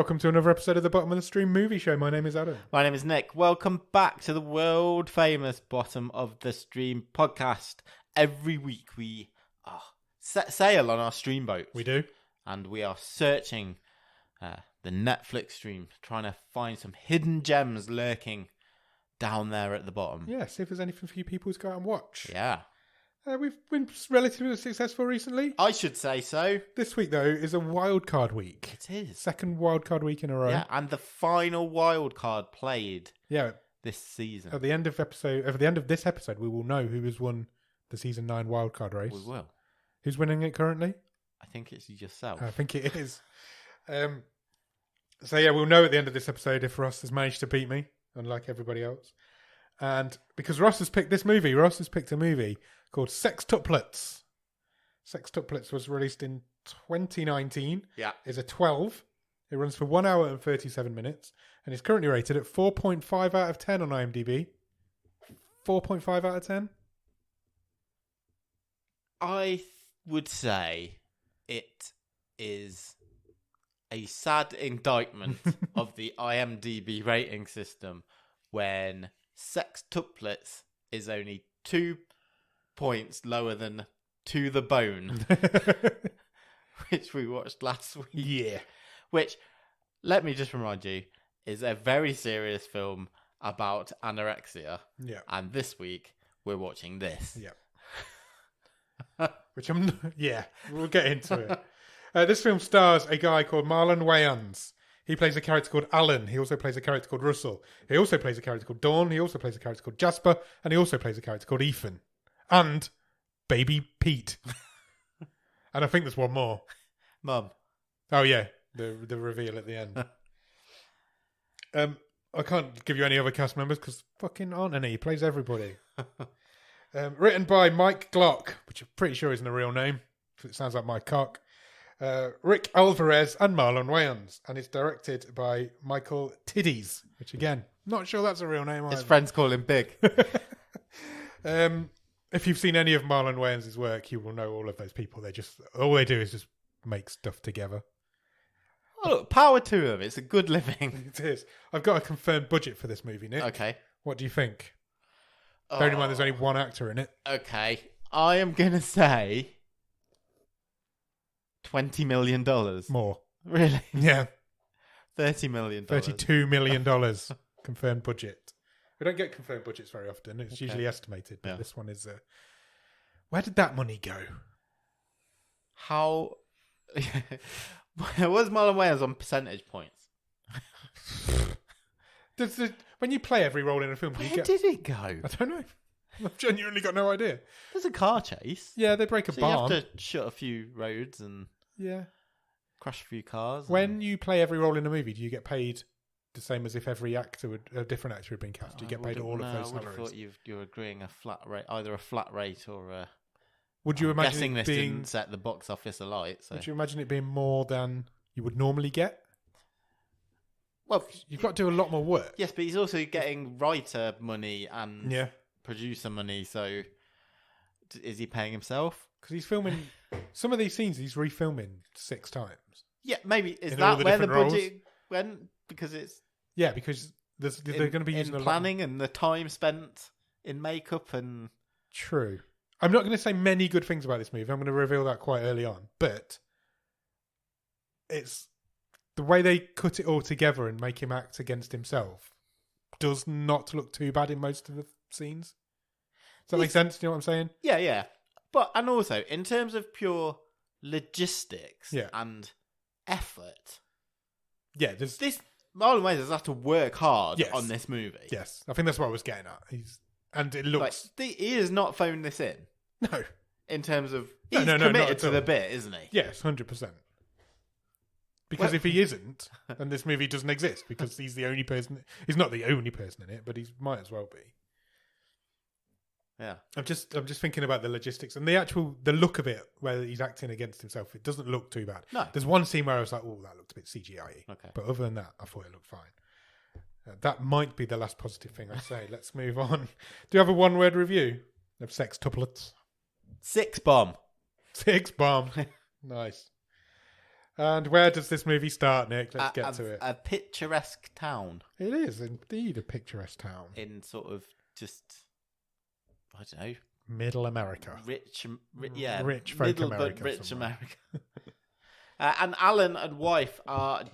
welcome to another episode of the Bottom of the Stream movie show. My name is Adam. My name is Nick. Welcome back to the world famous Bottom of the Stream podcast. Every week we set sail on our stream boat. We do. And we are searching the Netflix stream, trying to find some hidden gems lurking down there at the bottom. Yeah, see if there's anything for you people to go out and watch. Yeah. We've been relatively successful recently. I should say so. This week, though, is a wildcard week. It is. Second wildcard week in a row. Yeah, and the final wildcard played Yeah. this season. At the end of this episode, we will know who has won the Season 9 wildcard race. We will. Who's winning it currently? I think it's yourself. I think it is. So yeah, we'll know at the end of this episode if Ross has managed to beat me, unlike everybody else. And because Ross has picked this movie, Ross has picked a movie called Sextuplets. Sextuplets was released in 2019. Yeah. It's a 12. It runs for 1 hour and 37 minutes. And it's currently rated at 4.5 out of 10 on IMDb. 4.5 out of 10? I would say it is a sad indictment of the IMDb rating system when Sextuplets is only 2 points lower than To the Bone, which we watched last week. Yeah. Which, let me just remind you, is a very serious film about anorexia. Yeah. And this week, we're watching this. Yeah. Which we'll get into it. This film stars a guy called Marlon Wayans. He plays a character called Alan. He also plays a character called Russell. He also plays a character called Dawn. He also plays a character called Jasper. And he also plays a character called Ethan. And Baby Pete. And I think there's one more. Mum. Oh, yeah. The reveal at the end. I can't give you any other cast members because fucking aren't any. He plays everybody. Written by Mike Glock, which I'm pretty sure isn't a real name. It sounds like Mike Cock. Rick Alvarez and Marlon Wayans. And it's directed by Michael Tiddies, which again, not sure that's a real name either. His friends call him Big. If you've seen any of Marlon Wayans' work, you will know all of those people. All they do is just make stuff together. Oh, look, power to them. It's a good living. It is. I've got a confirmed budget for this movie, Nick. Okay. What do you think? Bearing in mind there's only one actor in it. Okay. I am going to say $20 million. More. Really? Yeah. $30 million. $32 million confirmed budget. We don't get confirmed budgets very often. It's usually estimated, but this one is... Where did that money go? How... What's Marlon Wayans on percentage points? When you play every role in a film... Where did it go? I don't know. I've genuinely got no idea. There's a car chase. Yeah, they break a barn. You have to shut a few roads and crash a few cars. When you play every role in a movie, do you get paid the same as if a different actor had been cast? Do you get paid all of those salaries? I would have thought you're agreeing a flat rate, either a flat rate or a... Would you imagine guessing it this being... didn't set the box office alight. So. Would you imagine it being more than you would normally get? Well, you've got to do a lot more work. Yes, but he's also getting writer money and producer money. So, is he paying himself? Because he's filming some of these scenes. He's refilming 6 times. Yeah, maybe is that where the budget went? Because it's because they're going to be using in planning and the time spent in makeup and true. I'm not going to say many good things about this movie. I'm going to reveal that quite early on, but it's the way they cut it all together and make him act against himself does not look too bad in most of the scenes. Does that make sense? Do you know what I'm saying? Yeah. But, and also, in terms of pure logistics and effort, this Marlon Wayans has had to work hard on this movie. Yes, I think that's what I was getting at. And it looks... he has not phoned this in. No. In terms of... He's committed to the bit, isn't he? Yes, 100%. Because if he isn't, then this movie doesn't exist, because he's the only person... He's not the only person in it, but he might as well be. Yeah. I'm just thinking about the logistics and the look of it, where he's acting against himself. It doesn't look too bad. No. There's one scene where I was like, oh, that looked a bit CGI-y. Okay. But other than that, I thought it looked fine. That might be the last positive thing I say. Let's move on. Do you have a one-word review of Sextuplets? 6 bomb. 6 bomb. Nice. And where does this movie start, Nick? Let's get to it. A picturesque town. It is indeed a picturesque town. In sort of just, I don't know. Middle America. Rich folk middle America. But rich somewhere. America. And Alan and wife are,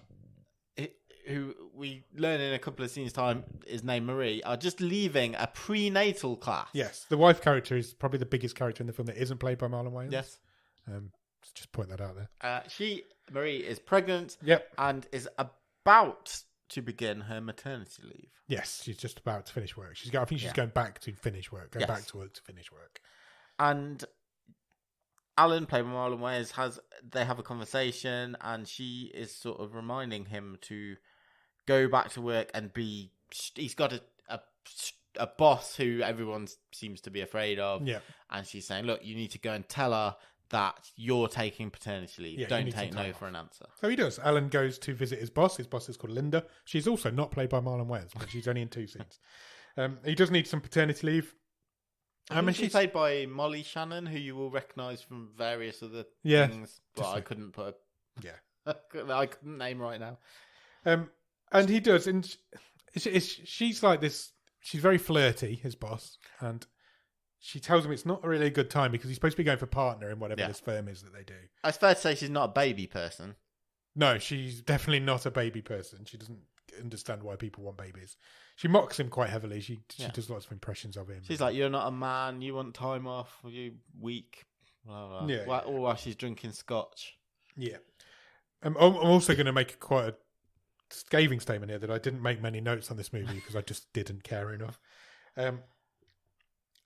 who we learn in a couple of scenes' time is named Marie, are just leaving a prenatal class. Yes, the wife character is probably the biggest character in the film that isn't played by Marlon Wayans. Yes. Just point that out there. Marie is pregnant. Yep. And is about to begin her maternity leave. Yes, she's just about to finish work. I think she's going back to finish work. Back to work to finish work. And Alan, played by Marlon Wayans, they have a conversation, and she is sort of reminding him to go back to work and be. He's got a boss who everyone seems to be afraid of. Yeah. And she's saying, "Look, you need to go and tell her that you're taking paternity leave. Yeah, don't take no for an answer." So he does. Alan goes to visit his boss. His boss is called Linda. She's also not played by Marlon Wayans, but she's only in 2 scenes. He does need some paternity leave. She's played by Molly Shannon, who you will recognise from various other things, but I couldn't put. I couldn't name right now. And he does, and she's like this. She's very flirty, his boss, and she tells him it's not really a good time because he's supposed to be going for partner in whatever this firm is that they do. It's fair to say she's not a baby person. No, she's definitely not a baby person. She doesn't understand why people want babies. She mocks him quite heavily. She does lots of impressions of him. She's like, "You're not a man. You want time off. You weak." Blah, blah. Yeah. Or while she's drinking scotch. Yeah. I'm also going to make quite a scathing statement here that I didn't make many notes on this movie because I just didn't care enough.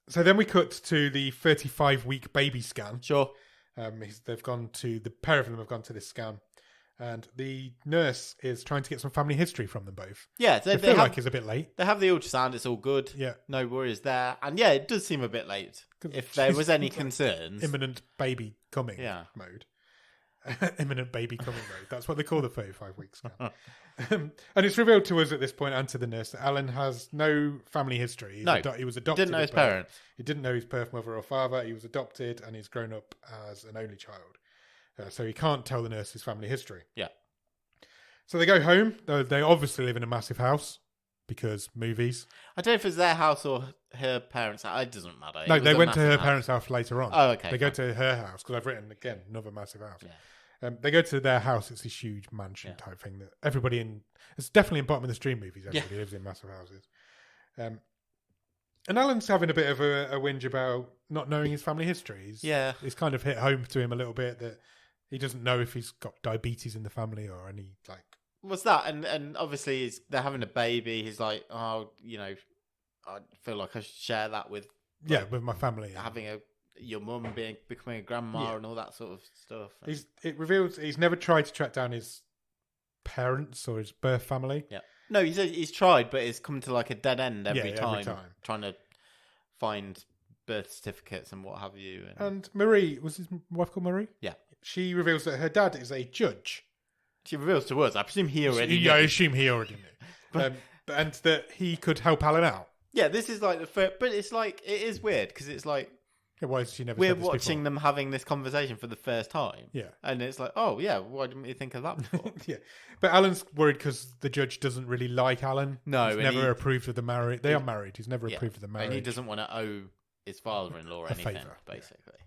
So then we cut to the 35-week baby scan. Sure. The pair of them have gone to this scan, and the nurse is trying to get some family history from them both. Yeah, they feel like it's a bit late. They have the ultrasound; it's all good. Yeah, no worries there. And yeah, it does seem a bit late. If there was any concerns, imminent baby coming mode. Imminent baby coming mode. That's what they call the 35 weeks. And it's revealed to us at this point and to the nurse that Alan has no family history. He was adopted. Didn't know his parents. He didn't know his birth mother or father. He was adopted and he's grown up as an only child. So he can't tell the nurse his family history. Yeah. So they go home. They obviously live in a massive house because movies. I don't know if it's their house or her parents' house. It doesn't matter. No, they went to her parents' house later on. Oh, okay. They go to her house because I've written, again, another massive house. Yeah. They go to their house. It's this huge mansion type thing that everybody in. It's definitely in Bottom of the Stream movies. Everybody lives in massive houses. And Alan's having a bit of a whinge about not knowing his family history. It's kind of hit home to him a little bit that he doesn't know if he's got diabetes in the family or any like. What's that? And obviously they're having a baby. He's like, oh, I feel like I should share that with with my family. Having your mum becoming a grandma and all that sort of stuff. It reveals he's never tried to track down his parents or his birth family. Yeah. No, he's tried, but it's come to like a dead end every time. Trying to find birth certificates and what have you. And Marie, was his wife called Marie? Yeah. She reveals that her dad is a judge. She reveals to us. I presume he already knew. Yeah, I assume he already knew. And that he could help Alan out. Yeah, this is like the first... But it's like... It is weird, because it's like... Why has she never We're said this watching before? them having this conversation for the first time. Yeah. And it's like, oh, yeah, why didn't we think of that before? Yeah. But Alan's worried because the judge doesn't really like Alan. No. He's never approved of the marriage. They are married. He's never approved of the marriage. And he doesn't want to owe his father-in-law anything, favour, basically.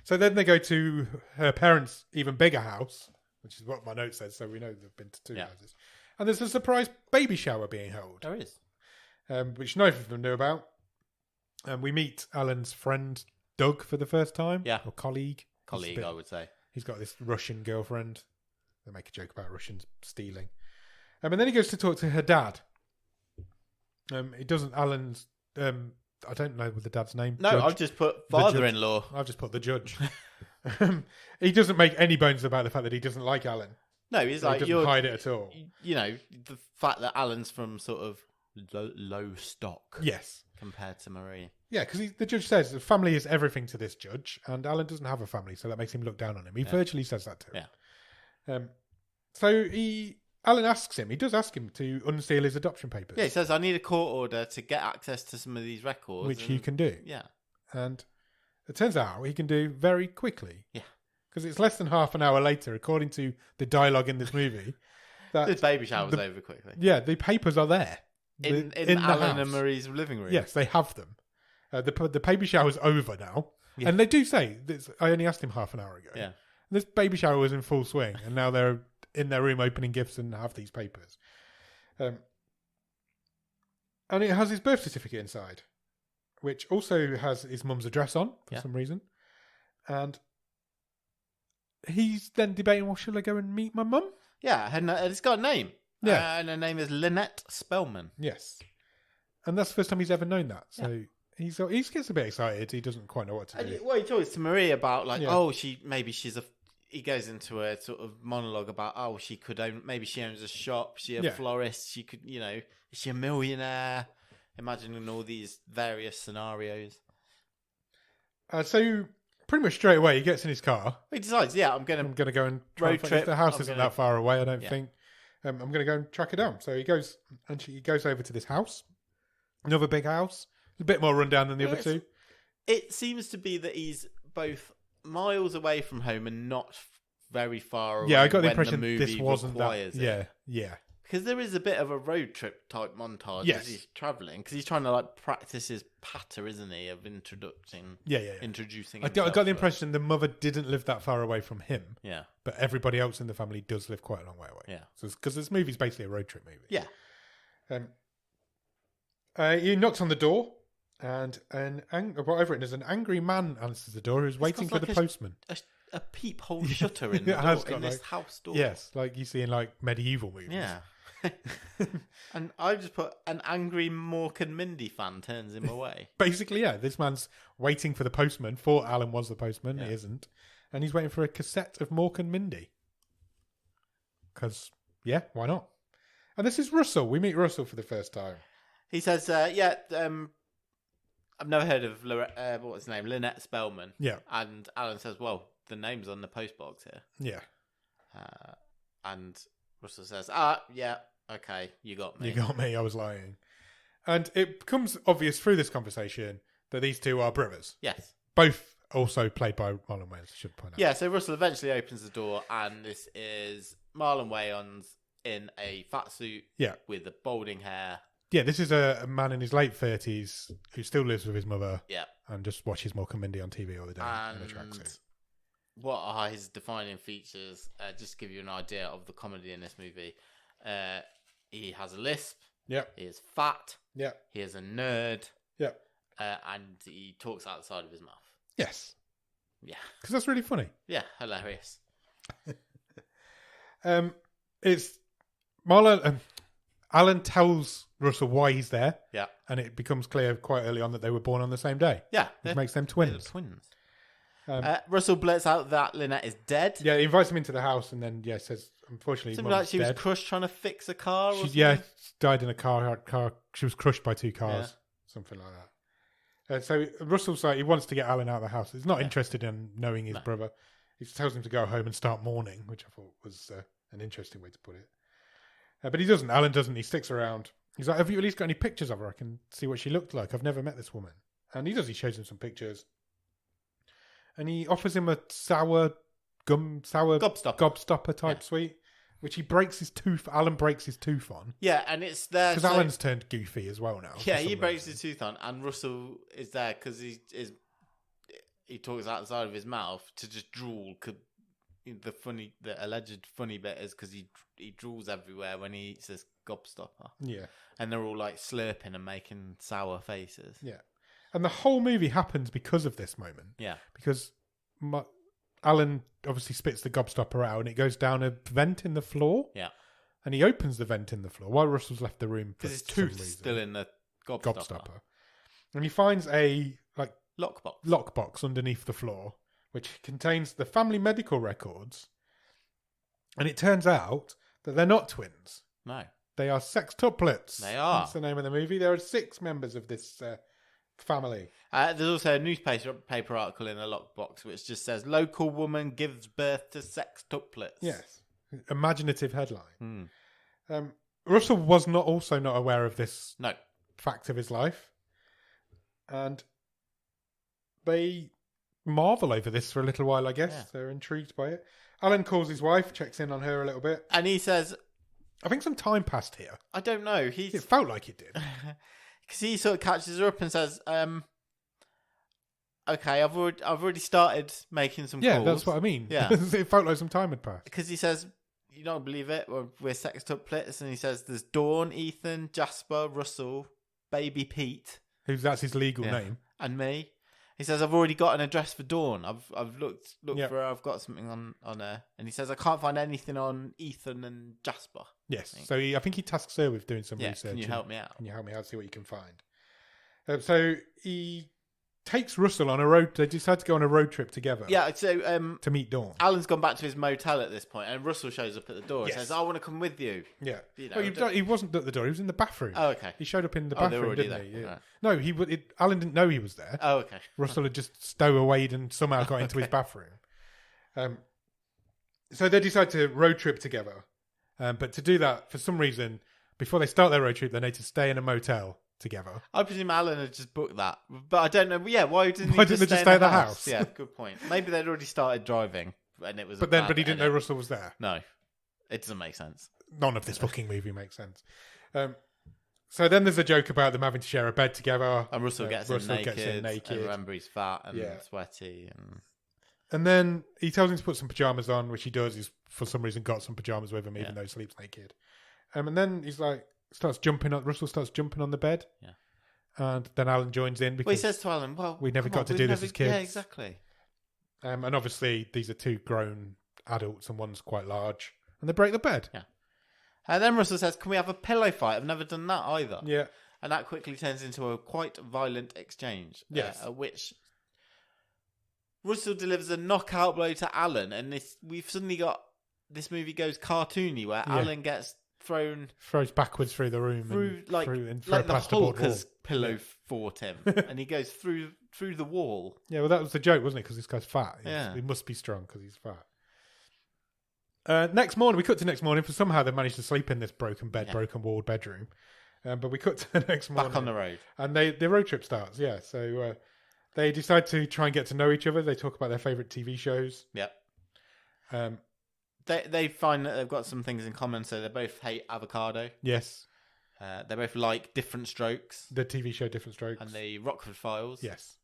So then they go to her parents' even bigger house, which is what my note says, so we know they've been to two houses. And there's a surprise baby shower being held. There is. Which neither of them knew about. And we meet Alan's friend, Doug, for the first time. Yeah. Or colleague. I would say. He's got this Russian girlfriend. They make a joke about Russians stealing. And then he goes to talk to her dad. He doesn't... Alan's... I don't know the dad's name. No, Judge. I've just put father-in-law. I've just put the judge. He doesn't make any bones about the fact that he doesn't like Alan. No, he's like... He doesn't hide it at all. The fact that Alan's from sort of low stock. Yes. Compared to Marie. Yeah, because the judge says the family is everything to this judge, and Alan doesn't have a family, so that makes him look down on him. He virtually says that to him. Yeah. So Alan asks him, he does ask him to unseal his adoption papers. Yeah, he says, I need a court order to get access to some of these records. Which he can do. Yeah. And it turns out he can do very quickly. Yeah. because it's less than half an hour later, according to the dialogue in this movie. That This baby shower was over quickly. Yeah, the papers are there. In the Alan house. and Marie's living room. Yes, they have them. The baby shower's over now. Yeah. And they do say, I only asked him half an hour ago. Yeah. This baby shower was in full swing, and now they're in their room opening gifts and have these papers. And it has his birth certificate inside, which also has his mum's address on for some reason. And he's then debating, well, should I go and meet my mum? Yeah, and it's got a name. Yeah. And her name is Lynette Spellman. Yes. And that's the first time he's ever known that. So he gets a bit excited. He doesn't quite know what to do. Well, he talks to Marie about, like, Yeah. he goes into a sort of monologue about, maybe she owns a shop, she a florist, she could, is she a millionaire? Imagining all these various scenarios. So pretty much straight away, he gets in his car. He decides, I'm going to go and try road and find trip. the house isn't that far away, I don't Yeah. think. I'm going to go and track it down. So he goes, and he goes over to this house. Another big house. A bit more rundown than the other two. It seems to be that he's both miles away from home and not very far away. Yeah, I got the when impression the this movie wasn't that. requires it. Yeah. Because there is a bit of a road trip type montage as he's travelling. Because he's trying to like practice his patter, isn't he, of introducing I got the impression the mother didn't live that far away from him. Yeah. But everybody else in the family does live quite a long way away. Yeah. So because this movie's basically a road trip movie. Yeah. He knocks on the door, and what I've written is an angry man answers the door who's waiting for the postman. A peephole shutter in the door, in this house door. Yes, like you see in like medieval movies. Yeah. And I just put an angry Mork and Mindy fan turns him away. Basically, yeah. This man's waiting for the postman. Thought Alan was the postman. He isn't. And he's waiting for a cassette of Mork and Mindy. Because, why not? And this is Russell. We meet Russell for the first time. He says, I've never heard of what's his name? Lynette Spellman. Yeah. And Alan says, well, the name's on the postbox here. Yeah. And Russell says, okay, you got me. You got me, I was lying. And it becomes obvious through this conversation that these two are brothers. Yes. Both also played by Marlon Wayans, I should point out. Yeah, so Russell eventually opens the door, and this is Marlon Wayans in a fat suit with the balding hair. Yeah, this is a man in his late 30s who still lives with his mother and just watches Mork and Mindy on TV all the day in a tracksuit. What are his defining features? Just to give you an idea of the comedy in this movie. He has a lisp. Yeah. He is fat. Yeah. He is a nerd. Yeah. And he talks outside of his mouth. Yes. Yeah. Because that's really funny. Yeah, hilarious. It's Marlon. Alan tells Russell why he's there. Yeah. And it becomes clear quite early on that they were born on the same day. Yeah. Which makes them twins. Twins. Russell blurts out that Lynette is dead. Yeah, he invites him into the house and then says, unfortunately, something like she dead. was crushed trying to fix a car. Or something? She died in a car. She was crushed by two cars, something like that. So Russell's like, he wants to get Alan out of the house. He's not interested in knowing his brother. He tells him to go home and start mourning, which I thought was an interesting way to put it. But he doesn't. Alan doesn't. He sticks around. He's like, have you at least got any pictures of her? I can see what she looked like. I've never met this woman. And he does. He shows him some pictures. And he offers him a sour gobstopper type sweet, which he breaks his tooth. Alan breaks his tooth on. Yeah, and it's there because Alan's turned goofy as well now. Yeah, he breaks his tooth on, and Russell is there because he talks outside of his mouth to just drool. The alleged funny bit is because he drools everywhere when he eats this gobstopper. Yeah, and they're all like slurping and making sour faces. Yeah. And the whole movie happens because of this moment. Yeah. Because Alan obviously spits the gobstopper out and it goes down a vent in the floor. Yeah. And he opens the vent in the floor while Russell's left the room. Because his tooth's still in the gobstopper. And he finds a lockbox underneath the floor, which contains the family medical records. And it turns out that they're not twins. No. They are sextuplets. They are. That's the name of the movie. There are 6 members of this family. There's also a newspaper article in the lockbox which just says local woman gives birth to sextuplets. Yes. Imaginative headline. Russell was not aware of this fact of his life. And they marvel over this for a little while, I guess. Yeah. They're intrigued by it. Alan calls his wife, checks in on her a little bit. And he says, I think some time passed here. I don't know. It felt like it did. Because he sort of catches her up and says, okay, I've already started making some calls. Yeah, that's what I mean. Yeah. It felt like some time had passed. Because he says, you don't believe it, we're sextuplets. And he says, there's Dawn, Ethan, Jasper, Russell, baby Pete. That's his legal name. And me. He says, I've already got an address for Dawn. I've looked for her. I've got something on her. And he says, I can't find anything on Ethan and Jasper. Yes. So I think he tasks her with doing some research. Can you help me out? Can you help me out, see what you can find? So he takes Russell on a road. They decide to go on a road trip together. Yeah, so to meet Dawn. Alan's gone back to his motel at this point, and Russell shows up at the door and Yes. says, I want to come with you. Yeah. You know, Well, he wasn't at the door. He was in the bathroom. Oh, okay. He showed up in the They were bathroom, already didn't he? there. Yeah. Right. No, Alan didn't know he was there. Oh, okay. Russell had just stowawayed and somehow got into his bathroom. So they decide to road trip together. But to do that, for some reason, before they start their road trip, they need to stay in a motel together. I presume Alan had just booked that, but I don't know. Yeah, why didn't Why he didn't they just stay stay in the at the house? house? Yeah, good point. Maybe they'd already started driving, and it was. But he didn't know Russell was there. No, it doesn't make sense. None of this fucking movie makes sense. So then there's a joke about them having to share a bed together. And Russell gets in naked. And remember, he's fat and sweaty. And then he tells him to put some pajamas on, which he does. He's, for some reason, got some pajamas with him, even though he sleeps naked. And then he's like, Russell starts jumping on the bed. Yeah. And then Alan joins in because he says to Alan, well, we never got to do this as kids. Yeah, exactly. And obviously, these are two grown adults and one's quite large. And they break the bed. Yeah. And then Russell says, can we have a pillow fight? I've never done that either. Yeah. And that quickly turns into a quite violent exchange. Yes. At which Russell delivers a knockout blow to Alan. And we've suddenly got, this movie goes cartoony where Alan gets throws backwards through the room like the Hulk has pillow fought him, and he goes through the wall. Yeah, well, that was the joke, wasn't it? Because this guy's fat. Yeah, he must be strong because he's fat. Next morning, we cut to next morning. For somehow they managed to sleep in this broken walled bedroom. But we cut to the next morning, back on the road, and the road trip starts. Yeah, so they decide to try and get to know each other. They talk about their favorite TV shows. Yep. They find that they've got some things in common, so they both hate avocado. Yes. They both like Different Strokes. The TV show Different Strokes. And the Rockford Files. Yes.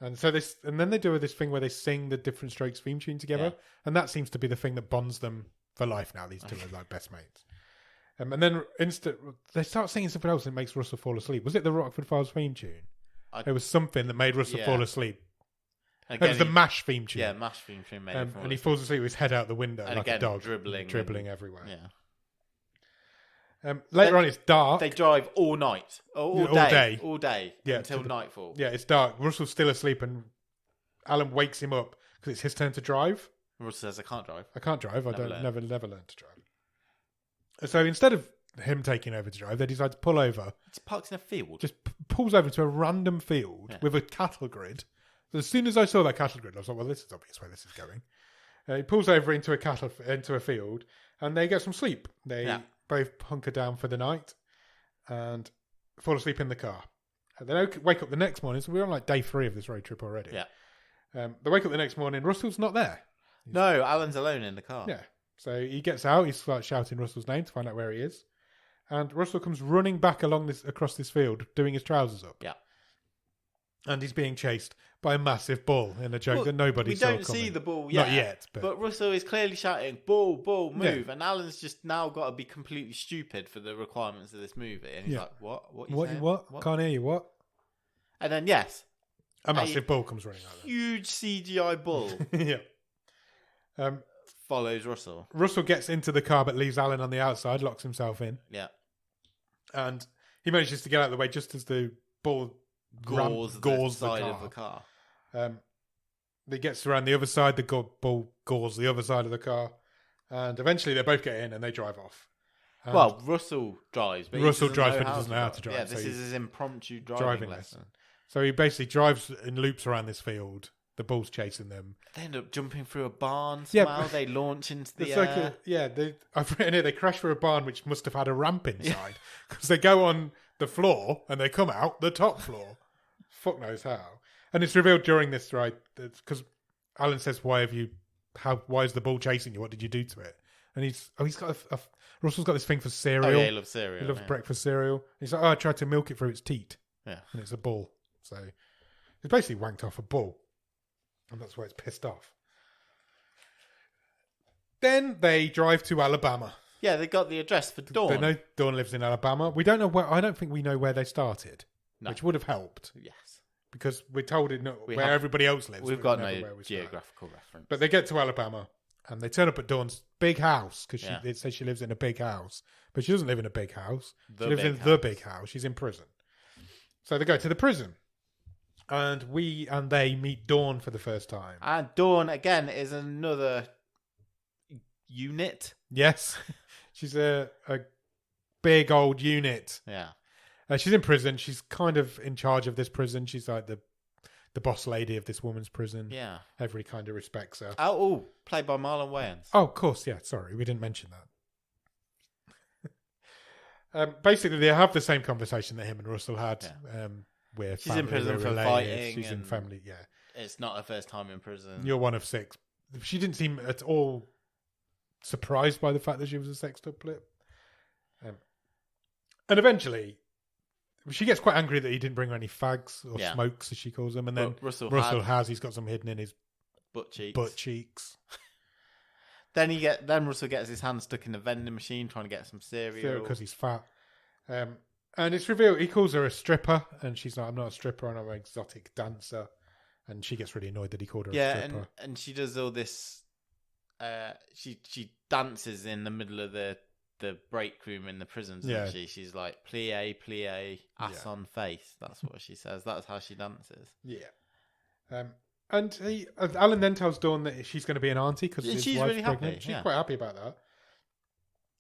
And so then they do this thing where they sing the Different Strokes theme tune together, and that seems to be the thing that bonds them for life now. These two are like best mates. And then they start singing something else and it makes Russell fall asleep. Was it the Rockford Files theme tune? There was something that made Russell fall asleep. Again, it was the MASH theme tune. Yeah, MASH theme tune made him fall and he falls asleep with his head out the window and like again, a dog. dribbling everywhere. Yeah. Later on, it's dark. They drive all night. All day. Until nightfall. Yeah, it's dark. Russell's still asleep and Alan wakes him up because it's his turn to drive. Russell says, I can't drive. I can't drive. Never learned to drive. So instead of him taking over to drive, they decide to pull over. It's parked in a field. Just pulls over to a random field with a cattle grid. So as soon as I saw that cattle grid, I was like, well, this is obvious where this is going. He pulls over into a field, and they get some sleep. They both hunker down for the night and fall asleep in the car. And they wake up the next morning. So we're on like day 3 of this road trip already. Yeah. They wake up the next morning. Russell's not there. No, Alan's alone in the car. Yeah. So he gets out. He starts shouting Russell's name to find out where he is. And Russell comes running back across this field, doing his trousers up. Yeah. And he's being chased by a massive bull in a joke that nobody saw coming. We don't see the bull yet. Not yet. But Russell is clearly shouting, bull, move. Yeah. And Alan's just now got to be completely stupid for the requirements of this movie. And he's like, what? What? Can't hear you, what? And then, a massive bull comes running out. Huge CGI bull. Yeah. Follows Russell. Russell gets into the car but leaves Alan on the outside, locks himself in. Yeah. And he manages to get out of the way just as the bull gores the side of the car. He gets around the other side, the bull gores the other side of the car. And eventually they both get in and they drive off. Well, Russell drives. But Russell drives, but he doesn't know how to drive. Yeah, this is his impromptu driving lesson. So he basically drives in loops around this field. The bull's chasing them. They end up jumping through a barn somehow. Yeah, they launch into the air. I've written here, they crash through a barn which must have had a ramp inside. Because they go on the floor and they come out the top floor. Fuck knows how. And it's revealed during this, right? Because Alan says, why is the bull chasing you? What did you do to it? And he's got Russell's got this thing for cereal. Oh, yeah, he loves cereal. He loves breakfast cereal. He's like, I tried to milk it through its teat. Yeah. And it's a bull. So he's basically wanked off a bull. And that's why it's pissed off. Then they drive to Alabama. Yeah, they got the address for Dawn. They know Dawn lives in Alabama. We don't know where. I don't think we know where they started, which would have helped. Yes. Because we're told where everybody else lives. We've got no geographical reference. But they get to Alabama and they turn up at Dawn's big house because it says she lives in a big house. But she doesn't live in a big house. She lives in the big house. She's in prison. So they go to the prison. And they meet Dawn for the first time. And Dawn, again, is another unit. Yes. She's a big old unit. Yeah. She's in prison. She's kind of in charge of this prison. She's like the boss lady of this woman's prison. Yeah. Everybody kind of respects her. Oh, played by Marlon Wayans. Oh, of course. Yeah. Sorry, we didn't mention that. Basically, they have the same conversation that him and Russell had. Yeah. Where she's in prison for fighting. She's in family. Yeah. It's not her first time in prison. You're one of 6. She didn't seem at all surprised by the fact that she was a sextuplet. And eventually, she gets quite angry that he didn't bring her any fags or smokes, as she calls them. And then Russell has. He's got some hidden in his butt cheeks. Then Russell gets his hand stuck in a vending machine trying to get some cereal because he's fat. And it's revealed he calls her a stripper, and she's like, "I'm not a stripper, I'm an exotic dancer." And she gets really annoyed that he called her a stripper. Yeah, and she does all this. She dances in the middle of the break room in the prison, doesn't she? She's like, plie, ass on face. That's what she says. That's how she dances. Yeah. And Alan then tells Dawn that she's going to be an auntie because his wife's really pregnant. happy. She's quite happy about that.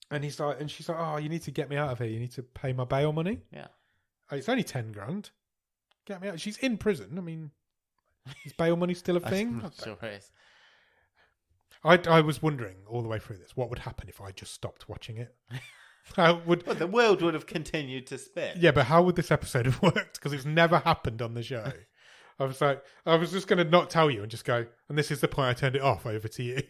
And she's like, "Oh, you need to get me out of here. You need to pay my bail money." Yeah. It's only 10 grand. Get me out. She's in prison. I mean, is bail money still a thing? I'm not sure it is. I was wondering all the way through this, what would happen if I just stopped watching it? Well, the world would have continued to spin. Yeah, but how would this episode have worked? Because it's never happened on the show. I was just going to not tell you and just go, and this is the point I turned it off, over to you.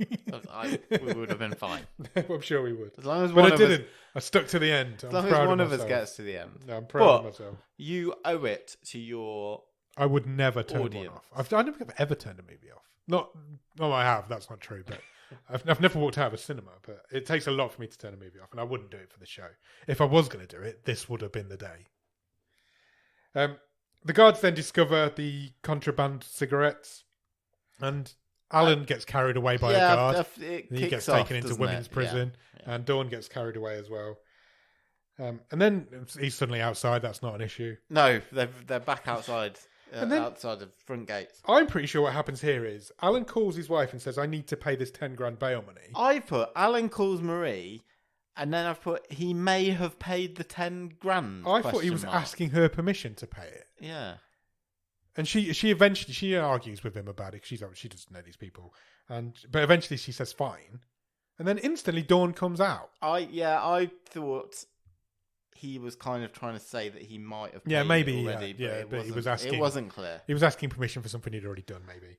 We would have been fine. I'm sure we would. As long as but I didn't. I stuck to the end. As long as one of us gets to the end. No, I'm proud of myself. You owe it to your I would never turn audience. one off. I don't think I've ever turned a movie off. No, I have. That's not true. But I've never walked out of a cinema. But it takes a lot for me to turn a movie off, and I wouldn't do it for the show. If I was going to do it, this would have been the day. The guards then discover the contraband cigarettes, and Alan gets carried away by a guard. He gets taken into women's prison, and Dawn gets carried away as well. And then he's suddenly outside. That's not an issue. No, they're back outside. Outside the front gates. I'm pretty sure what happens here is Alan calls his wife and says, "I need to pay this 10 grand bail money." I put Alan calls Marie, and then I've put he may have paid the 10 grand. I thought he was asking her permission to pay it. Yeah. And she eventually argues with him about it because she doesn't know these people, but eventually she says fine, and then instantly Dawn comes out. I thought he was kind of trying to say that he might have paid maybe already, but he was asking. It wasn't clear. He was asking permission for something he'd already done. Maybe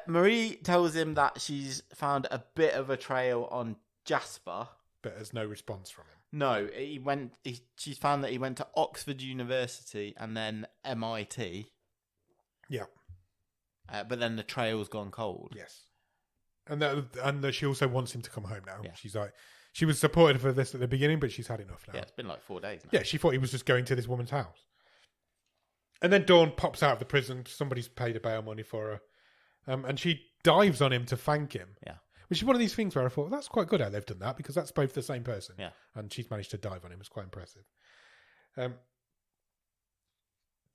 Marie tells him that she's found a bit of a trail on Jasper, but there's no response from him. No, she's found that he went to Oxford University and then MIT. Yeah. But then the trail's gone cold. Yes. And that she also wants him to come home now. Yeah. She's like, she was supportive of this at the beginning, but she's had enough now. Yeah, it's been like 4 days now. Yeah, she thought he was just going to this woman's house. And then Dawn pops out of the prison. Somebody's paid a bail money for her. And she dives on him to thank him. Yeah. Which is one of these things where I thought, that's quite good how they've done that, because that's both the same person. Yeah. And she's managed to dive on him. It's quite impressive.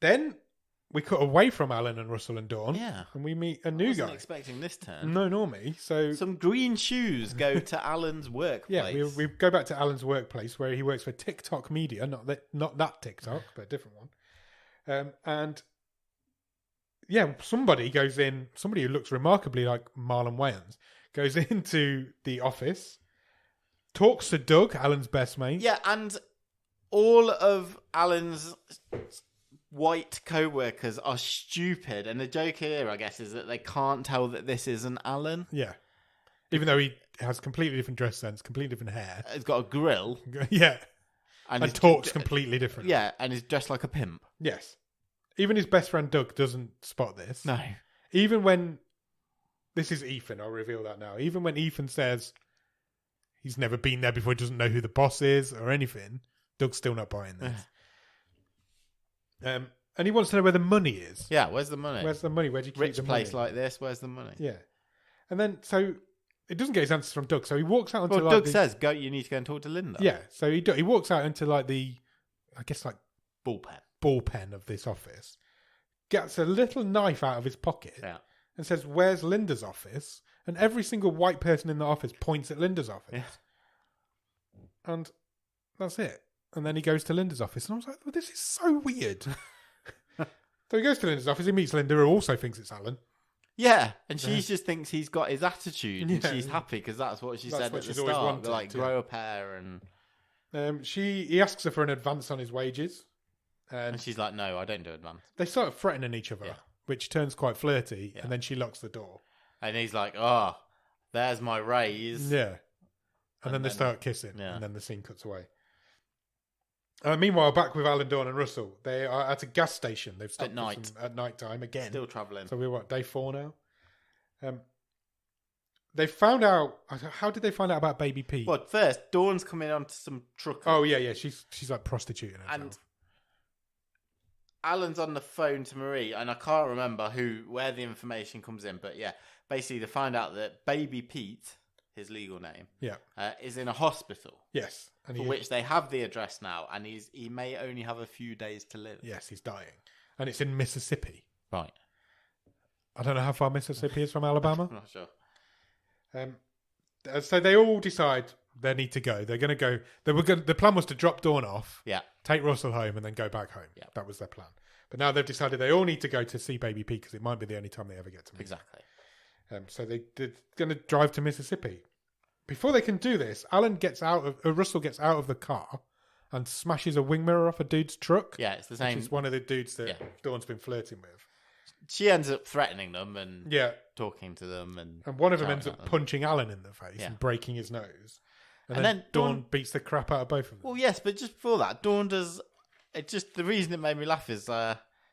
Then we cut away from Alan and Russell and Dawn. Yeah. And we meet a new guy. I wasn't expecting this turn. No, nor me. So some green shoes go to Alan's workplace. Yeah, we go back to Alan's workplace where he works for TikTok Media. Not that TikTok, but a different one. And yeah, somebody who looks remarkably like Marlon Wayans, goes into the office, talks to Doug, Alan's best mate. Yeah, and all of Alan's white co-workers are stupid, and the joke here, I guess, is that they can't tell that this isn't Alan. Yeah. Even though he has completely different dress sense, completely different hair. He's got a grill. Yeah. And he's talks completely different. Yeah, and he's dressed like a pimp. Yes. Even his best friend Doug doesn't spot this. No. Even when... This is Ethan, I'll reveal that now. Even when Ethan says he's never been there before, he doesn't know who the boss is or anything, Doug's still not buying this. And he wants to know where the money is. Yeah, where's the money? Where's the money? Where do you keep Rich the place money? like this, where's the money? Yeah. And then, so... It doesn't get his answers from Doug, so he walks out into Doug says, "Go. You need to go and talk to Linda." Yeah, so he walks out into like the, I guess like bullpen of this office, gets a little knife out of his pocket, and says, "Where's Linda's office?" And every single white person in the office points at Linda's office, and that's it. And then he goes to Linda's office, and I was like, "Well, this is so weird." So he goes to Linda's office. He meets Linda, who also thinks it's Alan. Yeah, and she just thinks he's got his attitude, and she's happy because that's what she said at the start. Wanted, like, grow a pair, and he asks her for an advance on his wages, and she's like, "No, I don't do advance." They start threatening each other, which turns quite flirty, and then she locks the door. And he's like, "Oh, there's my raise." Yeah, and then they start kissing, and then the scene cuts away. Meanwhile, back with Alan, Dawn, and Russell, they are at a gas station. They've stopped at night time again. Still travelling. So we're day 4 now. They found out. How did they find out about Baby Pete? Well, first Dawn's coming onto some truck. Oh yeah. She's like prostituting herself. And Alan's on the phone to Marie, and I can't remember where the information comes in, but yeah, basically they find out that Baby Pete, his legal name, is in a hospital. Yes. For which they have the address now, and he may only have a few days to live. Yes, he's dying. And it's in Mississippi. Right. I don't know how far Mississippi is from Alabama. I'm not sure. So they all decide they need to go. They're going to go. The plan was to drop Dawn off, take Russell home, and then go back home. Yeah. That was their plan. But now they've decided they all need to go to see Baby Pete because it might be the only time they ever get to meet. Exactly. So they're going to drive to Mississippi. Before they can do this, Russell gets out of the car and smashes a wing mirror off a dude's truck. Yeah, it's the same. Which is one of the dudes that Dawn's been flirting with. She ends up threatening them and talking to them. And one of them ends up punching Alan in the face and breaking his nose. And then Dawn beats the crap out of both of them. Well, yes, but just before that, Dawn does... the reason it made me laugh is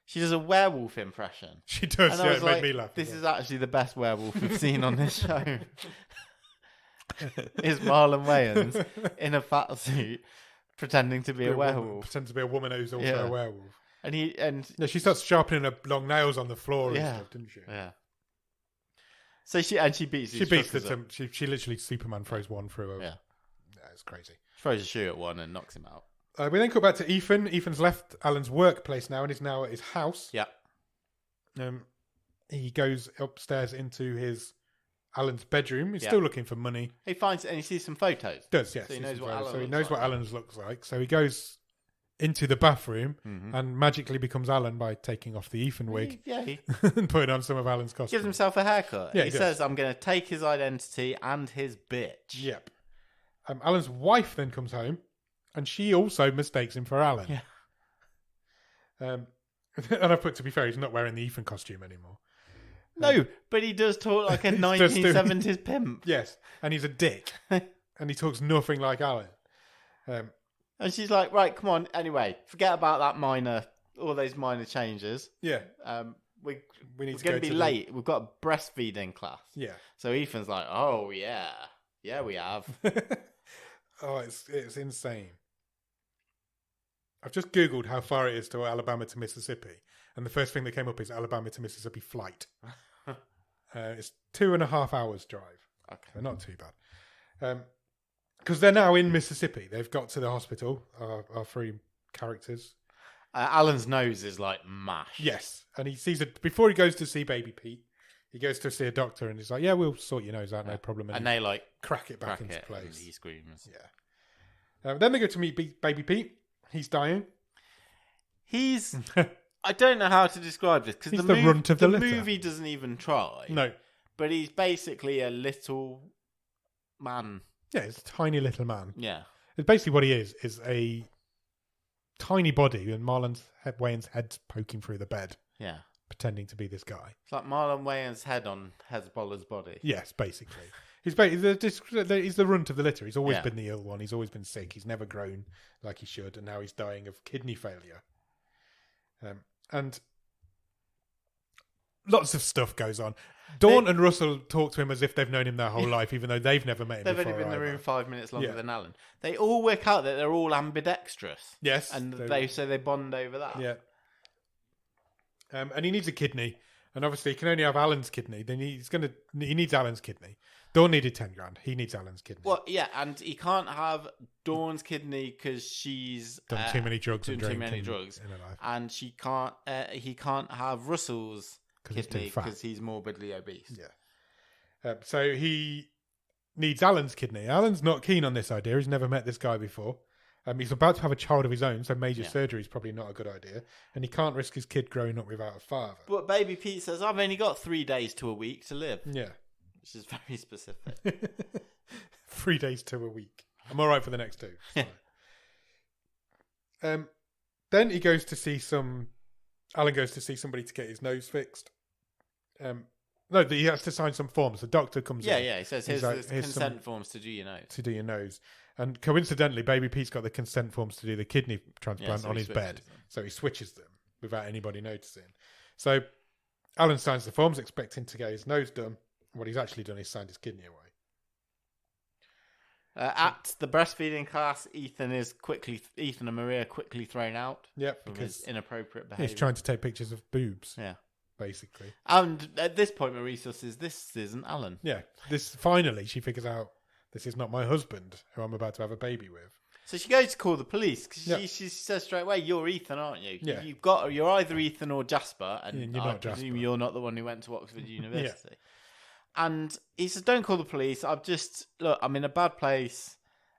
she does a werewolf impression. She does, and it made me laugh. This is actually the best werewolf we've seen on this show. Is Marlon Wayans in a fat suit pretending to be a werewolf. Pretending to be a woman who's also a werewolf. And she starts sharpening her long nails on the floor and stuff, didn't she? Yeah. So she beats she literally Superman throws one through her. Yeah. It's crazy. She throws a shoe at one and knocks him out. We then cut back to Ethan. Ethan's left Alan's workplace now and is now at his house. Yeah. He goes upstairs into Alan's bedroom. He's still looking for money. He finds and he sees some photos. Does, yes. So he knows what Alan he knows what Alan's looks like. So he goes into the bathroom and magically becomes Alan by taking off the Ethan wig and putting on some of Alan's costume. Gives himself a haircut. Yeah, he says, "I'm going to take his identity and his bitch." Yep. Alan's wife then comes home and she also mistakes him for Alan. Yeah. And I put, to be fair, he's not wearing the Ethan costume anymore. No, but he does talk like a 1970s pimp. Yes, and he's a dick. And he talks nothing like Alan. And she's like, "Right, come on. Anyway, forget about all those minor changes. Yeah. We're going to be late. We've got a breastfeeding class." Yeah. So Ethan's like, "Oh, yeah. Yeah, we have." Oh, it's insane. I've just Googled how far it is to Alabama to Mississippi. And the first thing that came up is Alabama to Mississippi flight. It's 2.5 hours drive. Okay. So not too bad. Because they're now in Mississippi. They've got to the hospital, our 3 characters. Alan's nose is like mash. Yes. And he sees it before he goes to see Baby Pete. He goes to see a doctor and he's like, "Yeah, we'll sort your nose out, no problem." And they like crack it back into place. And he screams. Yeah. Then they go to meet Baby Pete. He's dying. He's... I don't know how to describe this because the runt of the litter. movie doesn't even try. No. But he's basically a little man. Yeah, he's a tiny little man. Yeah. It's basically what he is a tiny body, and Wayans' head's poking through the bed, Yeah. pretending to be this guy. It's like Marlon Wayans' head on Hezbollah's body. Yes, basically. He's the runt of the litter. He's always Yeah. been the ill one. He's always been sick. He's never grown like he should, and now he's dying of kidney failure. And lots of stuff goes on. Dawn and Russell talk to him as if they've known him their whole life, even though they've never met him They've before. only been in the either. room 5 minutes longer Yeah. than Alan. They all work out that they're all ambidextrous. Yes. And they bond over that. Yeah. And he needs a kidney. And obviously he can only have Alan's kidney. Then he needs Alan's kidney. Dawn needed 10 grand. He needs Alan's kidney. Well, yeah, and he can't have Dawn's kidney because she's Done too many drugs doing and too many drinking drugs. in her life. And he can't have Russell's 'Cause he's too kidney fat. because he's morbidly obese. Yeah. So he needs Alan's kidney. Alan's not keen on this idea. He's never met this guy before. He's about to have a child of his own, so major surgery is probably not a good idea. And he can't risk his kid growing up without a father. But Baby Pete says, I've only got 3 days to a week to live. Yeah. Which is very specific. 3 days to a week. I'm all right for the next 2. Then he goes to see Alan goes to see somebody to get his nose fixed. No, he has to sign some forms. The doctor comes in. Yeah. He says, here's like, the "Here's consent forms to do your nose. To do your nose. And coincidentally, Baby Pete's got the consent forms to do the kidney transplant so on he his bed. switches them. So he switches them without anybody noticing. So Alan signs the forms, expecting to get his nose done. What he's actually done is signed his kidney away. At the breastfeeding class, Ethan and Maria are quickly thrown out Yep, from because his inappropriate behaviour. he's trying to take pictures of boobs, Yeah. basically. And at this point, Marisa says, this isn't Alan. Yeah, finally she figures out this is not my husband who I'm about to have a baby with. So she goes to call the police because Yeah. she says straight away, "You're Ethan, aren't you? Yeah. You're either Ethan or Jasper, and Yeah, you're I not presume Jasper. you're not the one who went to Oxford University." And he says, "Don't call the police. I'm in a bad place."